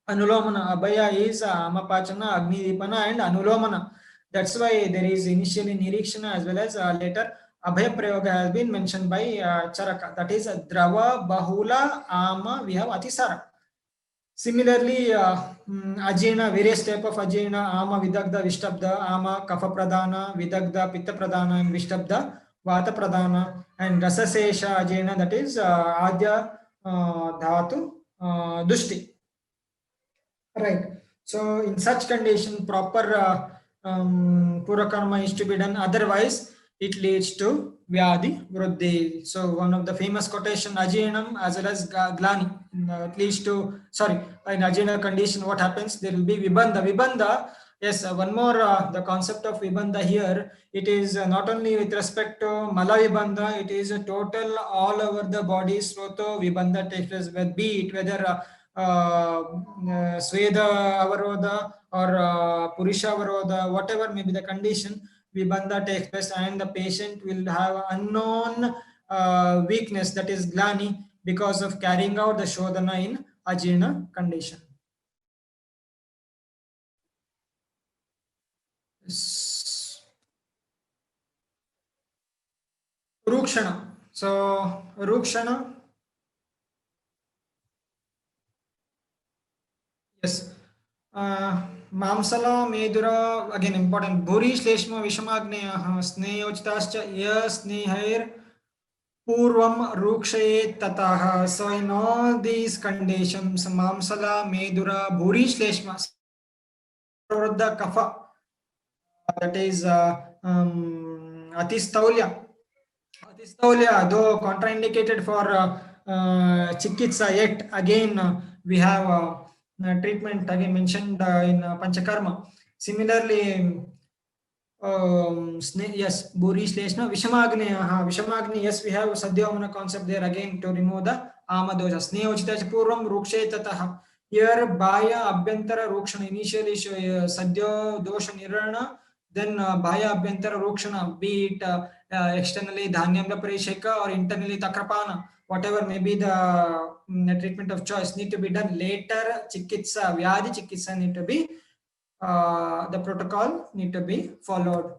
Anulomana. Abhaya is Amapachana, Agnidipana, and Anulomana. That's why there is initially Nirikshana as well as later Abhaya Prayoga has been mentioned by Charaka. That is Drava Bahula Ama, we have Atisara. Similarly, Ajina, various type of Ajina, Ama Vidagda, Vishtabda, Ama Kapha Pradhana, Vidagda, Pitta Pradhana, and Vishtabda, Vata Pradhana, and Rasasesha Ajina, that is Adya Dhatu Dushti. Right. So, in such condition, proper Pura Karma is to be done. Otherwise, it leads to Vyadhi Vruddhi. So one of the famous quotation, Ajinam as well as Glani, it leads to, sorry, in Ajina condition, what happens? There will be Vibandha. Vibandha, yes, one more, the concept of Vibandha here, it is not only with respect to Mala Vibandha, it is a total all over the body, Sroto Vibandha takes place, be it whether Sweda Avaroda or Purisha Avaroda, whatever may be the condition, Vibandha takes place and the patient will have unknown weakness, that is Glani, because of carrying out the Shodhana in Ajirna condition. Rukshana. So, Rukshana. Yes. Mamsala, Medura, again important. Bhuri, Shleshma, Vishamagneya, Sneyochitascha, Ya, Snehair, Purvam Rukshaye Tataha. So in all these conditions, Mamsala, Medura, Bhuri Shleshma, Pravruddha Kapha, that is Atistaulia. Atistaulia, though contraindicated for Chikitsa, yet again we have treatment again mentioned in Panchakarma. Similarly, yes, Buri Shleshna, Vishamagni, yes, we have Sadhyamana concept there again to remove the Amadosha. Snehochita Purvam Rukshe Tataha. Here, Bhaya Abhyantara Rukshana, initially Sadhya Dosha Nirana, then Bhaya Abhyantara Rukshana, be it externally Dhanyamla Parisheka or internally Takrapana, whatever may be the treatment of choice, need to be done later. Chikitsa, Vyadi Chikitsa need to be the protocol need to be followed.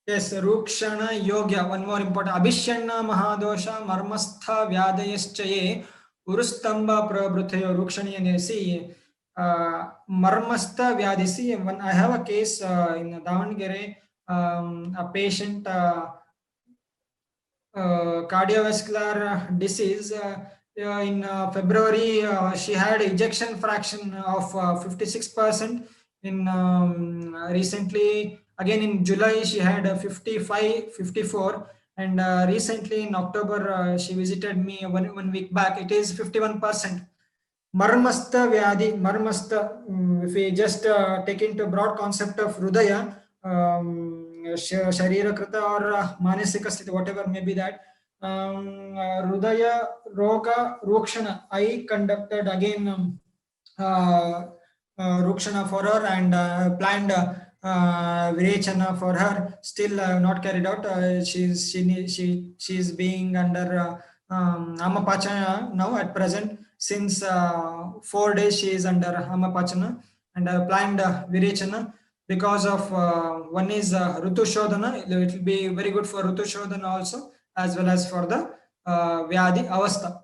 Yes, Rukshana Yogya. One more important. Abhishanna Mahadosha Marmastha Vyadayaschaye Urustamba Prabhutayo Rukshani and see Marmastha Vyadisi. When I have a case in Davangere, a patient cardiovascular disease. In February, she had ejection fraction of 56%. In recently, again in July, she had 55, 54. And recently in October, she visited me one week back. It is 51%. Marmastha Vyadi, Marmastha, if we just take into broad concept of Rudaya, Sharira Krita or Manisika Sthiti, whatever may be that, Rudaya Roga Rukshana, I conducted again Rukshana for her and planned Virechana for her, still not carried out. She's being under Amapachana now at present. Since 4 days she is under Amapachana and I planned Virechana because of one is Rutu Shodhana. It will be very good for Rutu Shodhana also as well as for the Vyadi Avastha.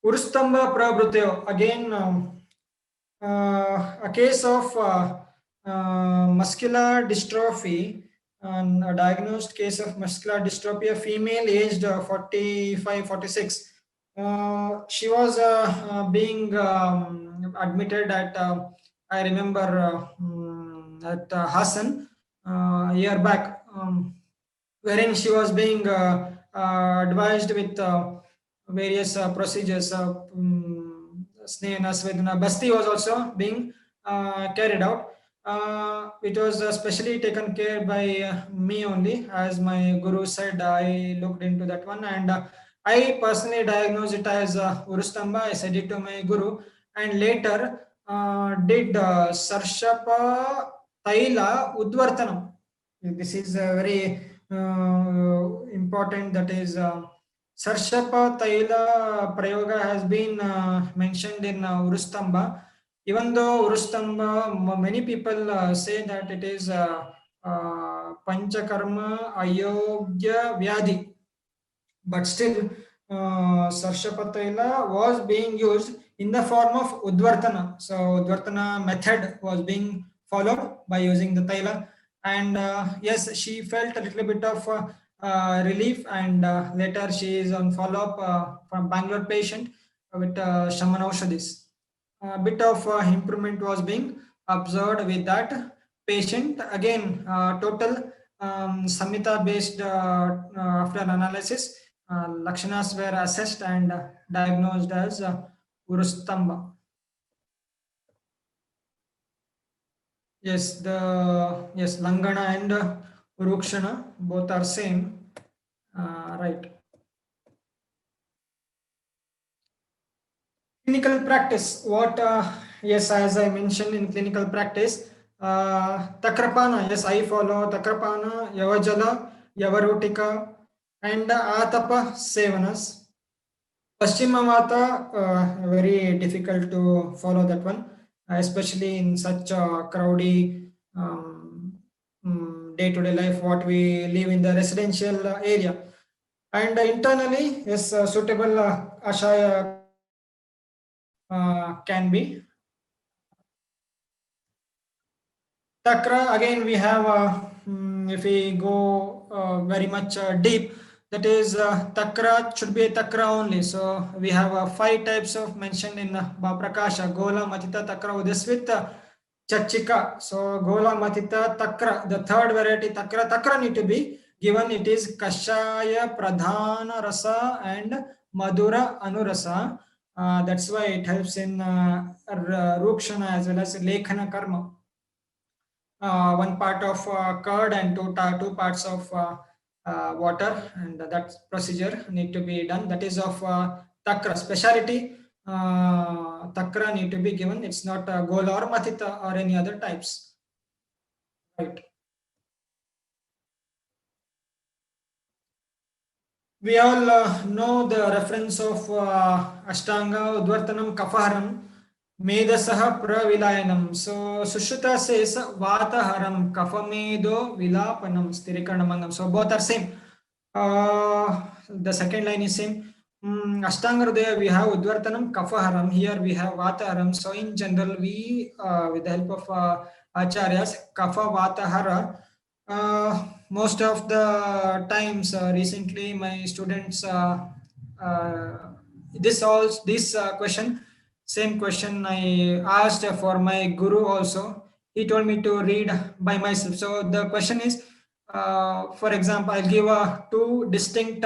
Urustamba Prabhuteo, again a case of muscular dystrophy, a diagnosed case of muscular dystrophy, a female aged 45, 46. She was being admitted at, I remember, at Hassan a year back, wherein she was being advised with various procedures. Snehana Svedana Basti was also being carried out. It was specially taken care by me only, as my guru said. I looked into that one and I personally diagnosed it as Urustamba. I said it to my guru and later did Sarshapa Taila Udvartanam. This is very important. That is Sarshapa Taila Prayoga has been mentioned in Urustamba. Even though Urustamba, many people say that it is Panchakarma Ayogya Vyadi, but still Sarshapa Taila was being used in the form of Udvartana. So Udvartana method was being followed by using the Taila. And yes, she felt a little bit of relief, and later she is on follow-up from Bangalore patient with Shaman Aushadis. A bit of improvement was being observed with that patient. Again, total Samhita based after analysis, Lakshanas were assessed and diagnosed as Urustamba. Yes, Langana and Urukshana both are same, right? Clinical practice. What? Yes, as I mentioned in clinical practice, Takrapana. Yes, I follow Takrapana, Yavajala, Yavarutika, and Atapa Sevanas. Paschimavata, very difficult to follow that one, especially in such a crowdy day-to-day life, what we live in the residential area. And internally, yes, suitable Ashaya can be. Takra, again, we have, if we go very much deep, that is takra should be a takra only. So we have 5 types of mentioned in Baprakasha: Gola, Matita, Takra, Udasvit, Chachika. So Gola, Matita, Takra, the third variety Takra need to be given. It is Kashaya, Pradhana Rasa and Madura Anurasa. That's why it helps in Rukshana as well as Lekhana Karma. One part of curd and two parts of water, and that procedure need to be done. That is of takra speciality. Takra need to be given. It's not gola or matita or any other types, right? We all know the reference of Ashtanga, Udvartanam, Kafaharam, Medasaha Pravilayanam. So Sushruta says Vataharam, Kafamedo Vilapanam, Stirikaramangam. So both are same. The second line is same. Ashtanga Hridaya we have Udvartanam, Kafaharam. Here we have Vataharam. So in general, we with the help of Acharyas, Kafa Vatahara. Most of the times recently my students uh, this question, same question I asked for my guru also. He told me to read by myself. So the question is, for example, I'll give two distinct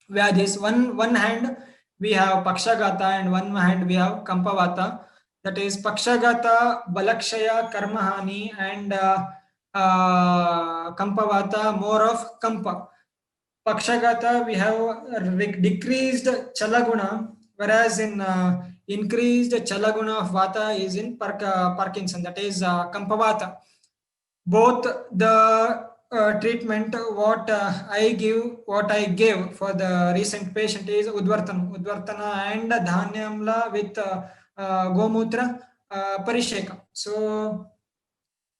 Vyadhis. One hand we have Pakshagata and one hand we have Kampavata. That is Pakshagata, Balakshaya, Karmahani, and Kampavata, more of Kampa. Pakshagata we have decreased Chalaguna, whereas in increased Chalaguna of Vata is in Parkinson, that is Kampavata. Both the treatment what I gave for the recent patient is Udvartana and Dhanyamla with Gomutra Parisheka. So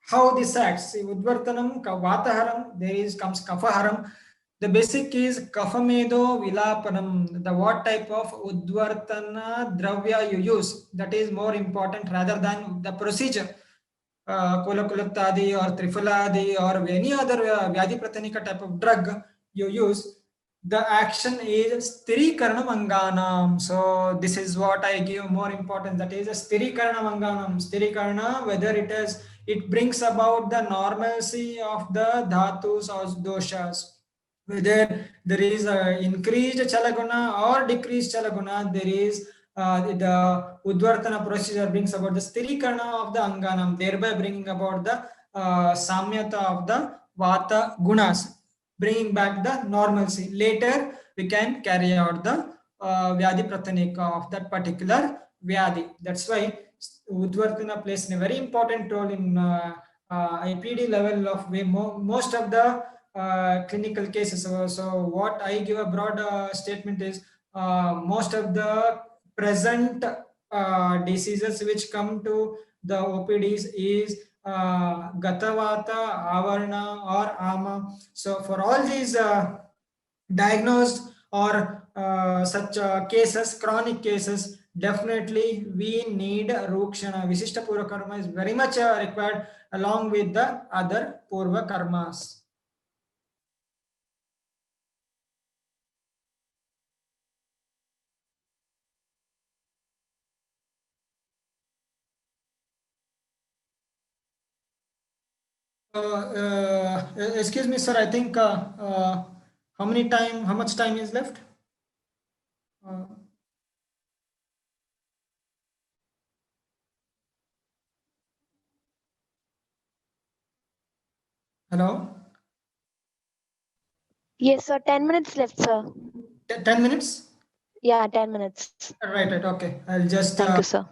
how this acts? See, Udvartanam, Vataharam, comes Kafaharam. The basic is Kafamedo Vilapanam. The what type of Udvartana Dravya you use, that is more important rather than the procedure. Kulakulaptadi or Trifaladi or any other Vyadhi Pratanika type of drug you use, the action is Sthirikaranam Anganam. So this is what I give more importance, that is a Sthirikaranam Anganam. Sthirikarana, whether it brings about the normalcy of the dhatus or doshas. Whether there is increased chalaguna or decreased chalaguna, there is the Udvartana procedure brings about the Sthirikarana of the Anganam, thereby bringing about the Samyata of the Vata Gunas, bringing back the normalcy. Later, we can carry out the Vyadhi Pratanika of that particular Vyadhi. That's why Udvartana plays a very important role in IPD level of most of the clinical cases. So what I give a broad statement is most of the present diseases which come to the OPDs is Gatavata, Avarna or Ama. So for all these diagnosed or such cases, chronic cases, definitely we need Rukshana. Visishta Purva Karma is very much required along with the other Purva Karmas. Excuse me, sir. I think how much time is left? Hello? Yes, sir. 10 minutes left, sir. 10 minutes? Yeah, 10 minutes. Right. Okay. I'll just Thank you, sir.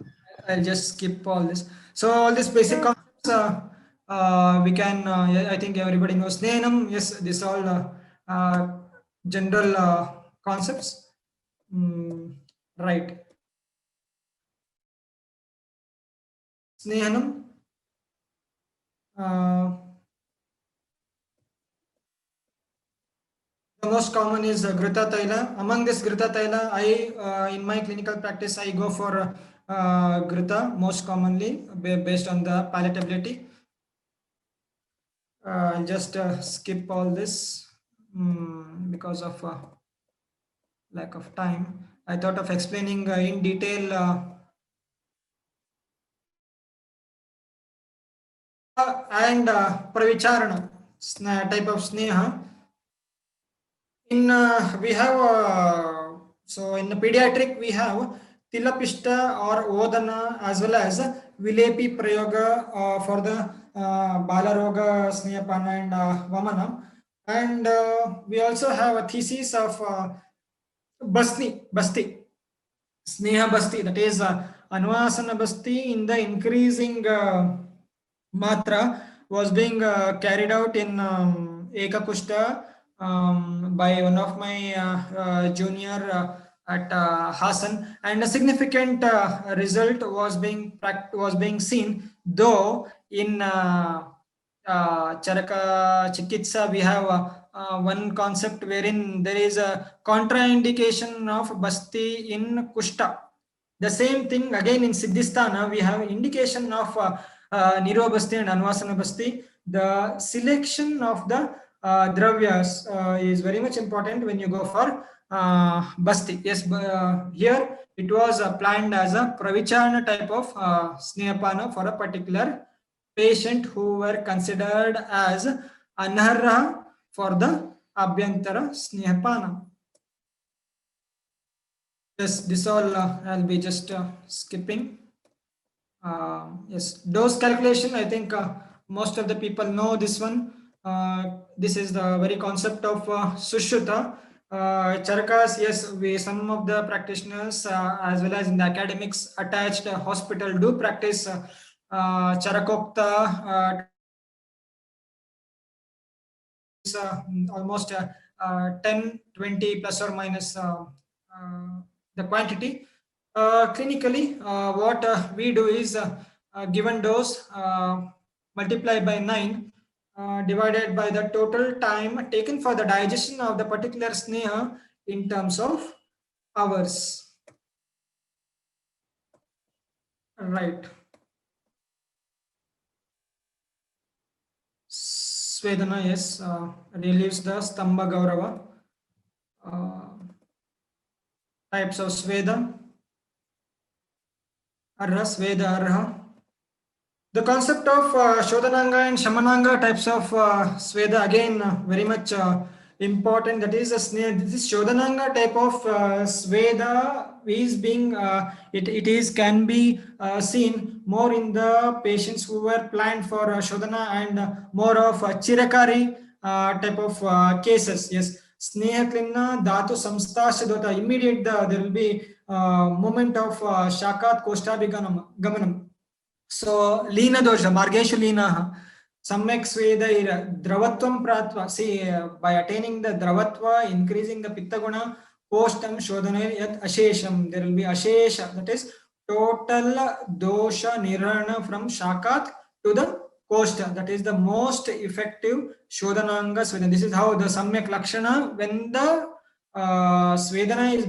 I'll just skip all this. So all these basic concepts we can. I think everybody knows Snenam. Yes, this all general concepts. Right. Snehanam. The most common is Grita Taila. Among this Grita Taila, in my clinical practice, I go for Grita most commonly based on the palatability. I'll just skip all this. because of lack of time, I thought of explaining in detail and pravicharana type of sneha. In we have so in the pediatric we have tilapishta or odana as well as vilepi prayoga for the balaroga snehapana and vamana, and we also have a thesis of basti sneha basti, that is anvasana basti in the increasing matra was being carried out in Ekakushta by one of my junior at Hassan, and a significant result was being seen. Though in Charaka Chikitsa we have one concept wherein there is a contraindication of basti in Kushta. The same thing again in Siddhisthana, we have indication of Niro Basti and Anvasana Basti. The selection of the dravyas is very much important when you go for Basti. Yes, here it was planned as a Pravicharana type of Snehapana for a particular patient who were considered as Anharha for the Abhyantara Snehapana. Yes, this all I'll be just skipping. Yes, dose calculation. I think most of the people know this one. This is the very concept of Sushruta. Charakas, yes, we some of the practitioners as well as in the academics attached hospital do practice Charakokta. Almost 10, 20 plus or minus the quantity. Clinically, what we do is given dose multiply by 9 divided by the total time taken for the digestion of the particular sneha in terms of hours. Right. Svedana, yes, relieves the Stamba Gaurava. Types of Sveda. Arha, Sveda, Arha. The concept of Shodhananga and Shamananga types of Sveda again very much important. That is this Shodhananga type of Sveda is being it can be seen more in the patients who were planned for Shodhana and more of Chirakari type of cases. Yes, Snehaklina Dhatu Samstasya immediate there will be moment of Shakat Koshtabhigamanam. So Lina dosha, Margeshu Lina, Samyak Sweda Dravatvam Pratva. See, by attaining the Dravatva, increasing the Pitta Guna, Postam Shodhane Yat Ashesham, there will be Ashesha, that is total dosha nirana from Shakat to the Koshta. That is the most effective Shodhananga Svedana. This is how the Samyak Lakshana, when the Svedana is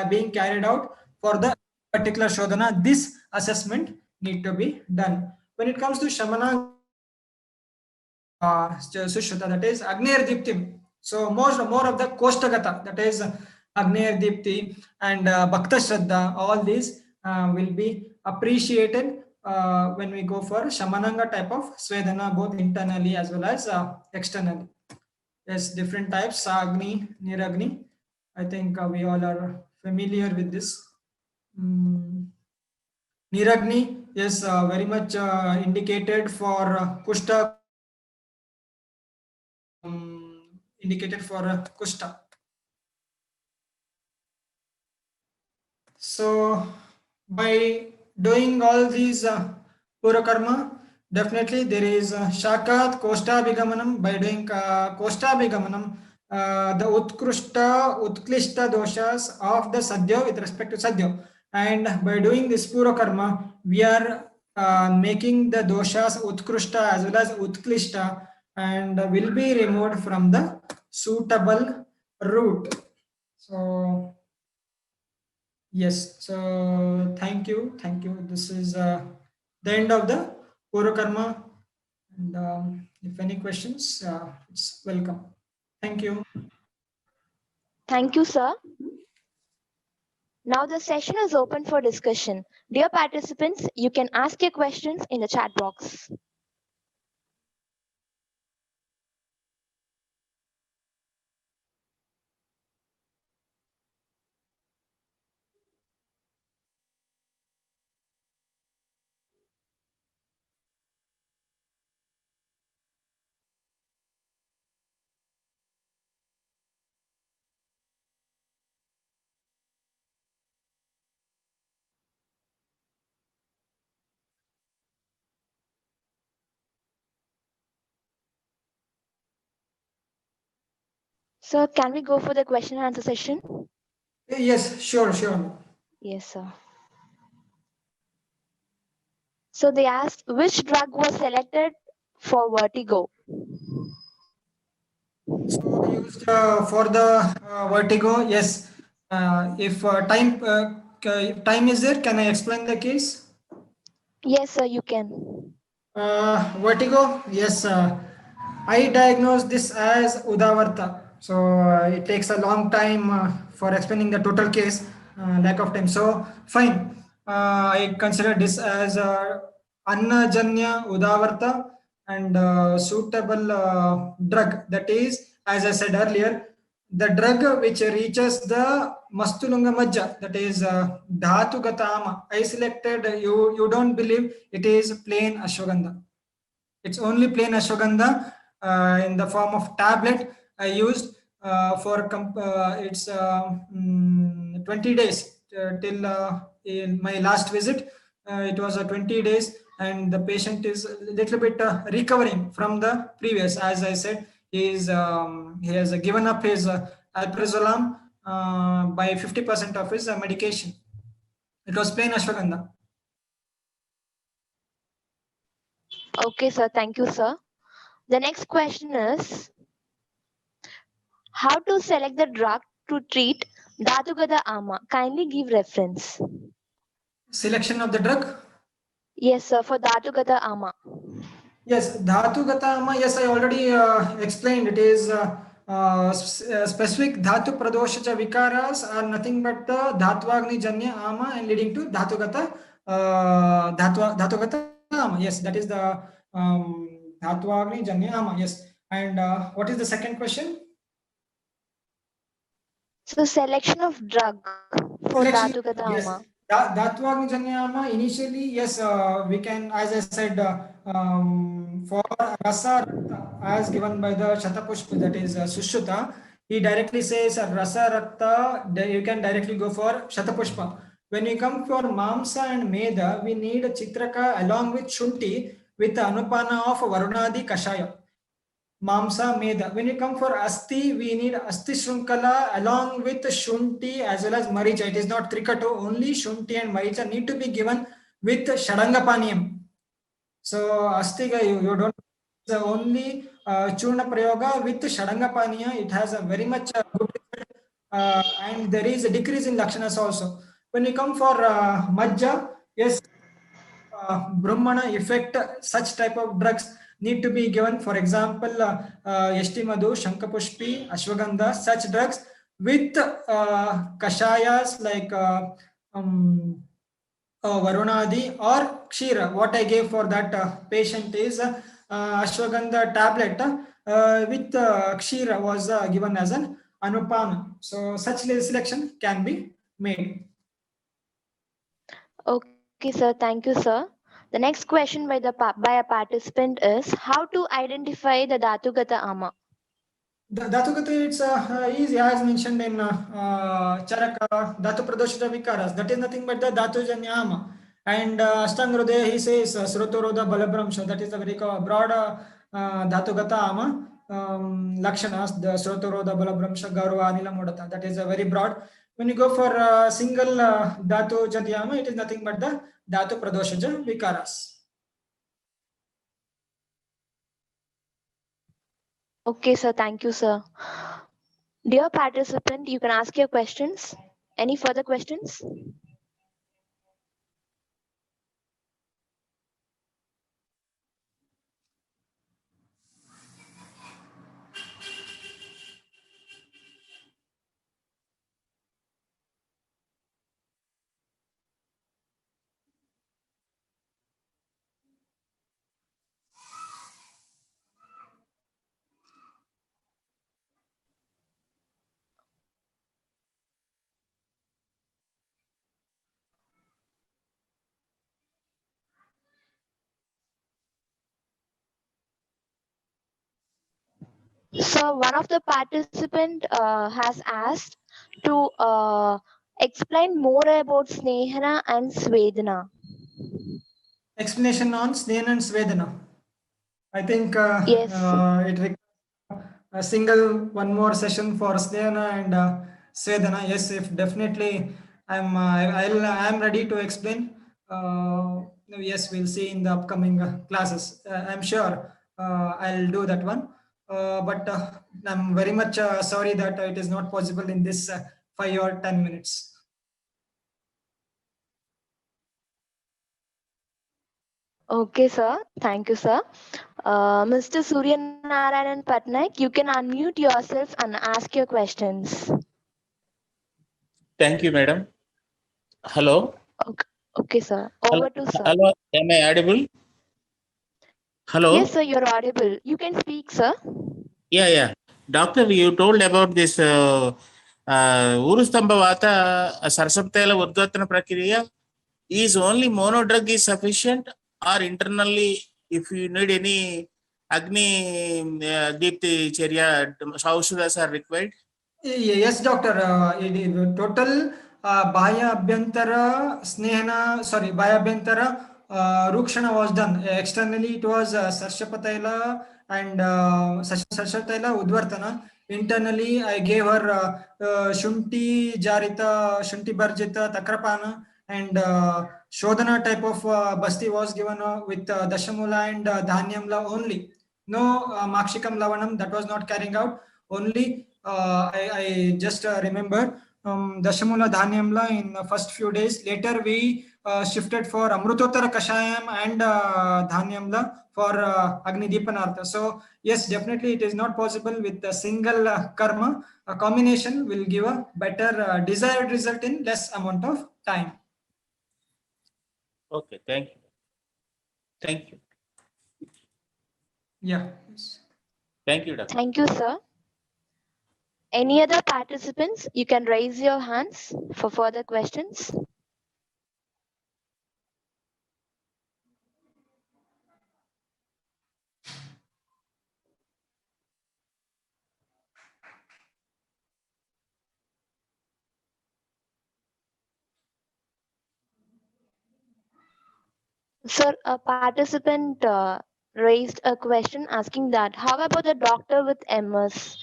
being carried out for the particular Shodhana, this assessment need to be done. When it comes to Shamana Sushruta, that is Agner Diptim. So more of the Koshtagata, that is Agner Dipti and Bhakta Shraddha, all these will be appreciated when we go for Shamananga type of Svedana, both internally as well as externally. There's different types, Agni, Niragni. I think we all are familiar with this. Niragni is very much indicated for Kushta. Indicated for Kushta. So by doing all these Pura Karma, definitely there is Shakat Koshtabhigamanam. By doing Koshtabhigamanam, the Utkrushta, Utklishta doshas of the Sadhya with respect to Sadhya. And by doing this Pura Karma, we are making the doshas Utkrushta as well as Utklishta and will be removed from the suitable route. So yes, so thank you. This is the end of the Pura Karma. And if any questions, it's welcome. Thank you. Thank you, sir. Now the session is open for discussion. Dear participants, you can ask your questions in the chat box. Sir, can we go for the question and answer session? Yes, sure. Yes, sir. So they asked which drug was selected for vertigo. So used for the vertigo, yes. If time is there, can I explain the case? Yes, sir, you can. Vertigo, yes. I diagnose this as Udavarta. So it takes a long time for explaining the total case, lack of time. So fine. I consider this as Annajanya Udavarta and suitable drug. That is, as I said earlier, the drug which reaches the Mastulunga Majja, that is Dhatu Gatama. I selected, you don't believe it is plain Ashwagandha. It's only plain ashwagandha in the form of tablet. I used for it's 20 days till in my last visit. It was 20 days, and the patient is a little bit recovering from the previous. As I said, he has given up his alprazolam by 50% of his medication. It was plain ashwagandha. Okay, sir. Thank you, sir. The next question is how to select the drug to treat Dhatugada Ama. Kindly give reference. Selection of the drug. Yes, sir. For Dhatugada Ama. Yes, Dhatu Gatama, yes, I already explained. It is specific Dhatu Pradoshacha Vikaras are nothing but the Dhatwagni Janya Ama and leading to Dhatu Gata Dhatu Gata Ama. Yes, that is the Dhatwagni Janya Ama. Yes. And what is the second question? So selection of drug for Selection, Dhatugada yes. Ama. Dhatvagni Janyama, initially, yes, we can, as I said, for Rasa Rakta, as given by the Shatapushpa, that is Sushruta, he directly says Rasa Rakta, you can directly go for Shatapushpa. When we come for Mamsa and Meda, we need a Chitraka along with Shunti with the Anupana of Varunadi Kashaya. Mamsa Meda. When you come for Asti, we need Asti Shrunkala along with Shunti as well as Maricha. It is not Trikato, only Shunti and Maricha need to be given with Shadangapaniyam. So Astiga, you don't only Churna Prayoga with Shadangapaniya. It has a very much good result, and there is a decrease in Lakshanas also. When you come for Majja, yes, Brahmana effect, such type of drugs need to be given. For example, Yashti Madhu, Shankapushpi, Ashwagandha, such drugs with kashayas like Varunadi or Kshira. What I gave for that patient is Ashwagandha tablet with Kshira was given as an Anupama. So such selection can be made. Okay, sir. Thank you, sir. The next question by by a participant is how to identify the Dhatugata Ama. Dhatugata, it's easy as mentioned in Charaka, Dhatu Pradoshita Vikaras. That is nothing but the Dhatu Janyama. And Ashtangrodaya, he says Srotoroda Balabramsha. That is a very broad Dhatugata Ama. Lakshanas, the Srotoroda Balabramsha Gaurva Anila Modata. That is a very broad. When you go for single Dhatu Janyama, it is nothing but the Dhatu Pradoshaja Vikaras. Okay, sir. Thank you, sir. Dear participant, you can ask your questions. Any further questions? So one of the participant has asked to explain more about Snehana and Svedana. Explanation on Snehana and Svedana. I think Yes. it requires a single one more session for Snehana and Svedana. Yes, if definitely I'm ready to explain. Yes, we'll see in the upcoming classes. I'm sure I'll do that one. But I'm very much sorry that it is not possible in this 5 or 10 minutes. Okay, sir. Thank you, sir. Mr. Suryanarayanan Patnaik, you can unmute yourself and ask your questions. Thank you, madam. Hello. Okay, sir. Hello. Over to sir. Hello. Am I audible? Hello. Yes, sir, you're audible. You can speak, sir. Yeah. Doctor, you told about this Urustambhavata Sarsaptela Urdvatana Prakriya. Is only mono drug is sufficient, or internally, if you need any Agni Deepti Charya, Saushudas are required? Yes, doctor. Total Baya Abhyantara Snehana, sorry, Baya Abhyantara Rukshana was done. Externally, it was Sarshapataila and Sarshapataila Udvartana. Internally, I gave her Shunti Jarita, Shunti Barjita, Takrapana, and Shodhana type of basti was given with Dashamula and Dhanyamla only. No Makshikam Lavanam, that was not carrying out. Only I just remember Dashamula Dhanyamla in the first few days. Later we shifted for Amrutottara Kashayam and Dhanyamla for Agni Deepanartha. So yes, definitely it is not possible with a single karma. A combination will give a better desired result in less amount of time. Okay, thank you. Thank you. Yeah. Thank you, doctor. Thank you, sir. Any other participants? You can raise your hands for further questions. Sir, a participant raised a question asking that how about the doctor with MS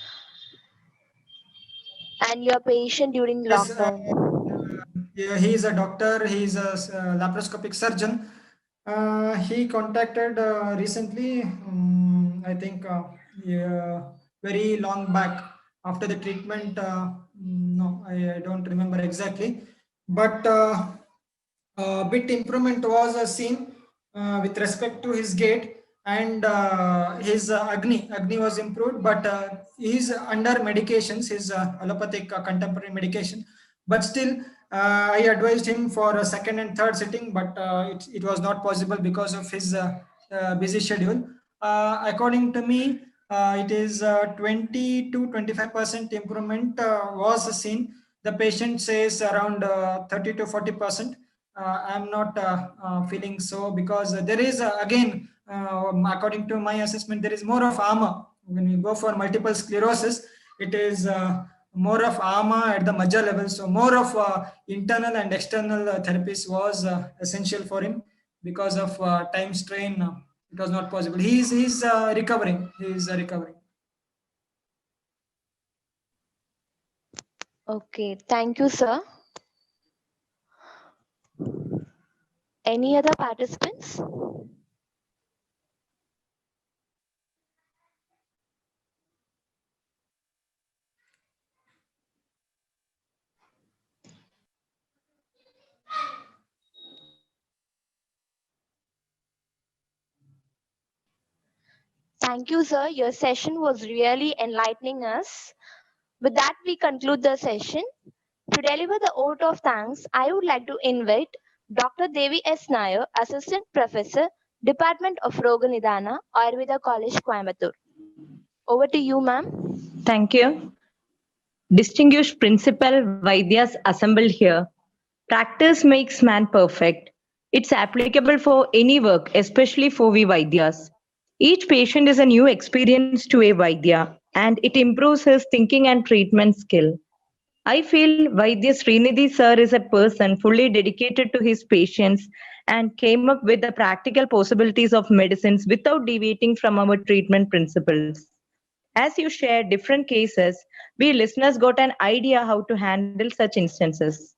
and your patient during Yes, lockdown? yeah, he is a doctor. He is a laparoscopic surgeon. He contacted recently, I think, yeah, very long back after the treatment. No, I don't remember exactly, but bit improvement was seen with respect to his gait, and his Agni was improved, but he's under medications, his allopathic contemporary medication. But still, I advised him for a second and third sitting, but it was not possible because of his busy schedule. According to me, it is 20 to 25% improvement was seen. The patient says around 30 to 40%. I'm not feeling so, because there is again, according to my assessment, there is more of AMA. When we go for multiple sclerosis, it is more of AMA at the major level. So more of internal and external therapies was essential for him. Because of time strain, it was not possible. He's recovering. He is recovering. Okay, thank you, sir. Any other participants? Thank you, sir. Your session was really enlightening us. With that, we conclude the session. To deliver the vote of thanks, I would like to invite Dr. Devi S. Nair, Assistant Professor, Department of Roganidana, Ayurveda College, Coimbatore. Over to you, ma'am. Thank you. Distinguished principal Vaidyas assembled here. Practice makes man perfect. It's applicable for any work, especially for we Vaidyas. Each patient is a new experience to a Vaidya, and it improves his thinking and treatment skill. I feel Vaidya Srinidhi sir is a person fully dedicated to his patients and came up with the practical possibilities of medicines without deviating from our treatment principles. As you shared different cases, we listeners got an idea how to handle such instances.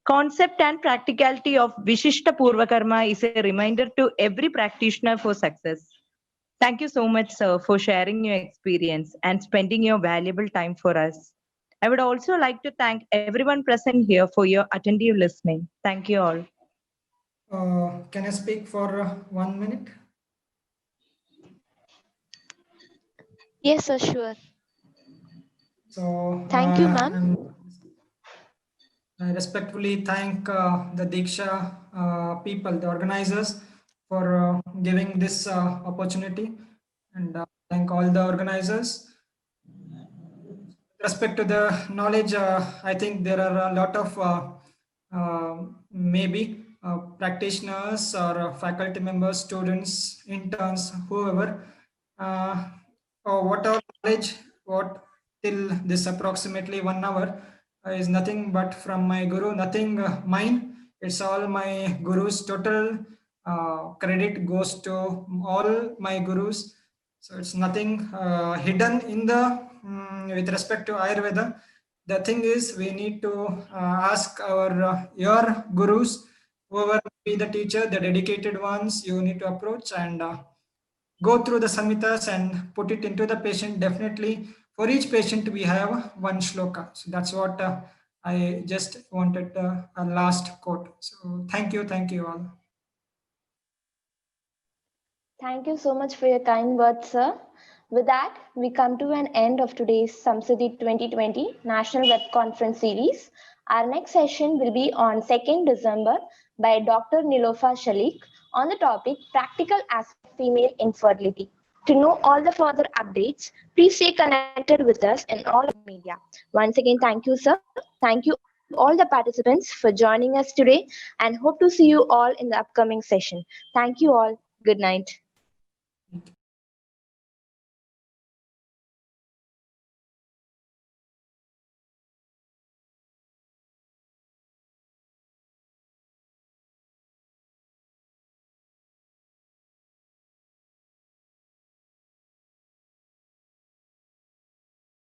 Concept and practicality of Vishishta Purvakarma is a reminder to every practitioner for success. Thank you so much, sir, for sharing your experience and spending your valuable time for us. I would also like to thank everyone present here for your attentive listening. Thank you all. Can I speak for 1 minute? Yes, sir, sure. So Thank you, ma'am. I respectfully thank the Diksha people, the organizers, for giving this opportunity, and thank all the organizers. With respect to the knowledge, I think there are a lot of maybe practitioners or faculty members, students, interns, whoever, or whatever knowledge, what till this approximately 1 hour is nothing but from my guru, nothing mine. It's all my guru's. Total credit goes to all my gurus. So it's nothing hidden in the with respect to Ayurveda. The thing is, we need to ask our your gurus, whoever be the teacher, the dedicated ones. You need to approach and go through the samhitas and put it into the patient. Definitely, for each patient, we have one shloka. So that's what I just wanted a last quote. So thank you all. Thank you so much for your kind words, sir. With that, we come to an end of today's Samsiddhi 2020 National Web Conference Series. Our next session will be on 2nd December by Dr. Nilofa Shalik on the topic Practical Aspect of Female Infertility. To know all the further updates, please stay connected with us in all media. Once again, thank you, sir. Thank you all the participants for joining us today and hope to see you all in the upcoming session. Thank you all. Good night.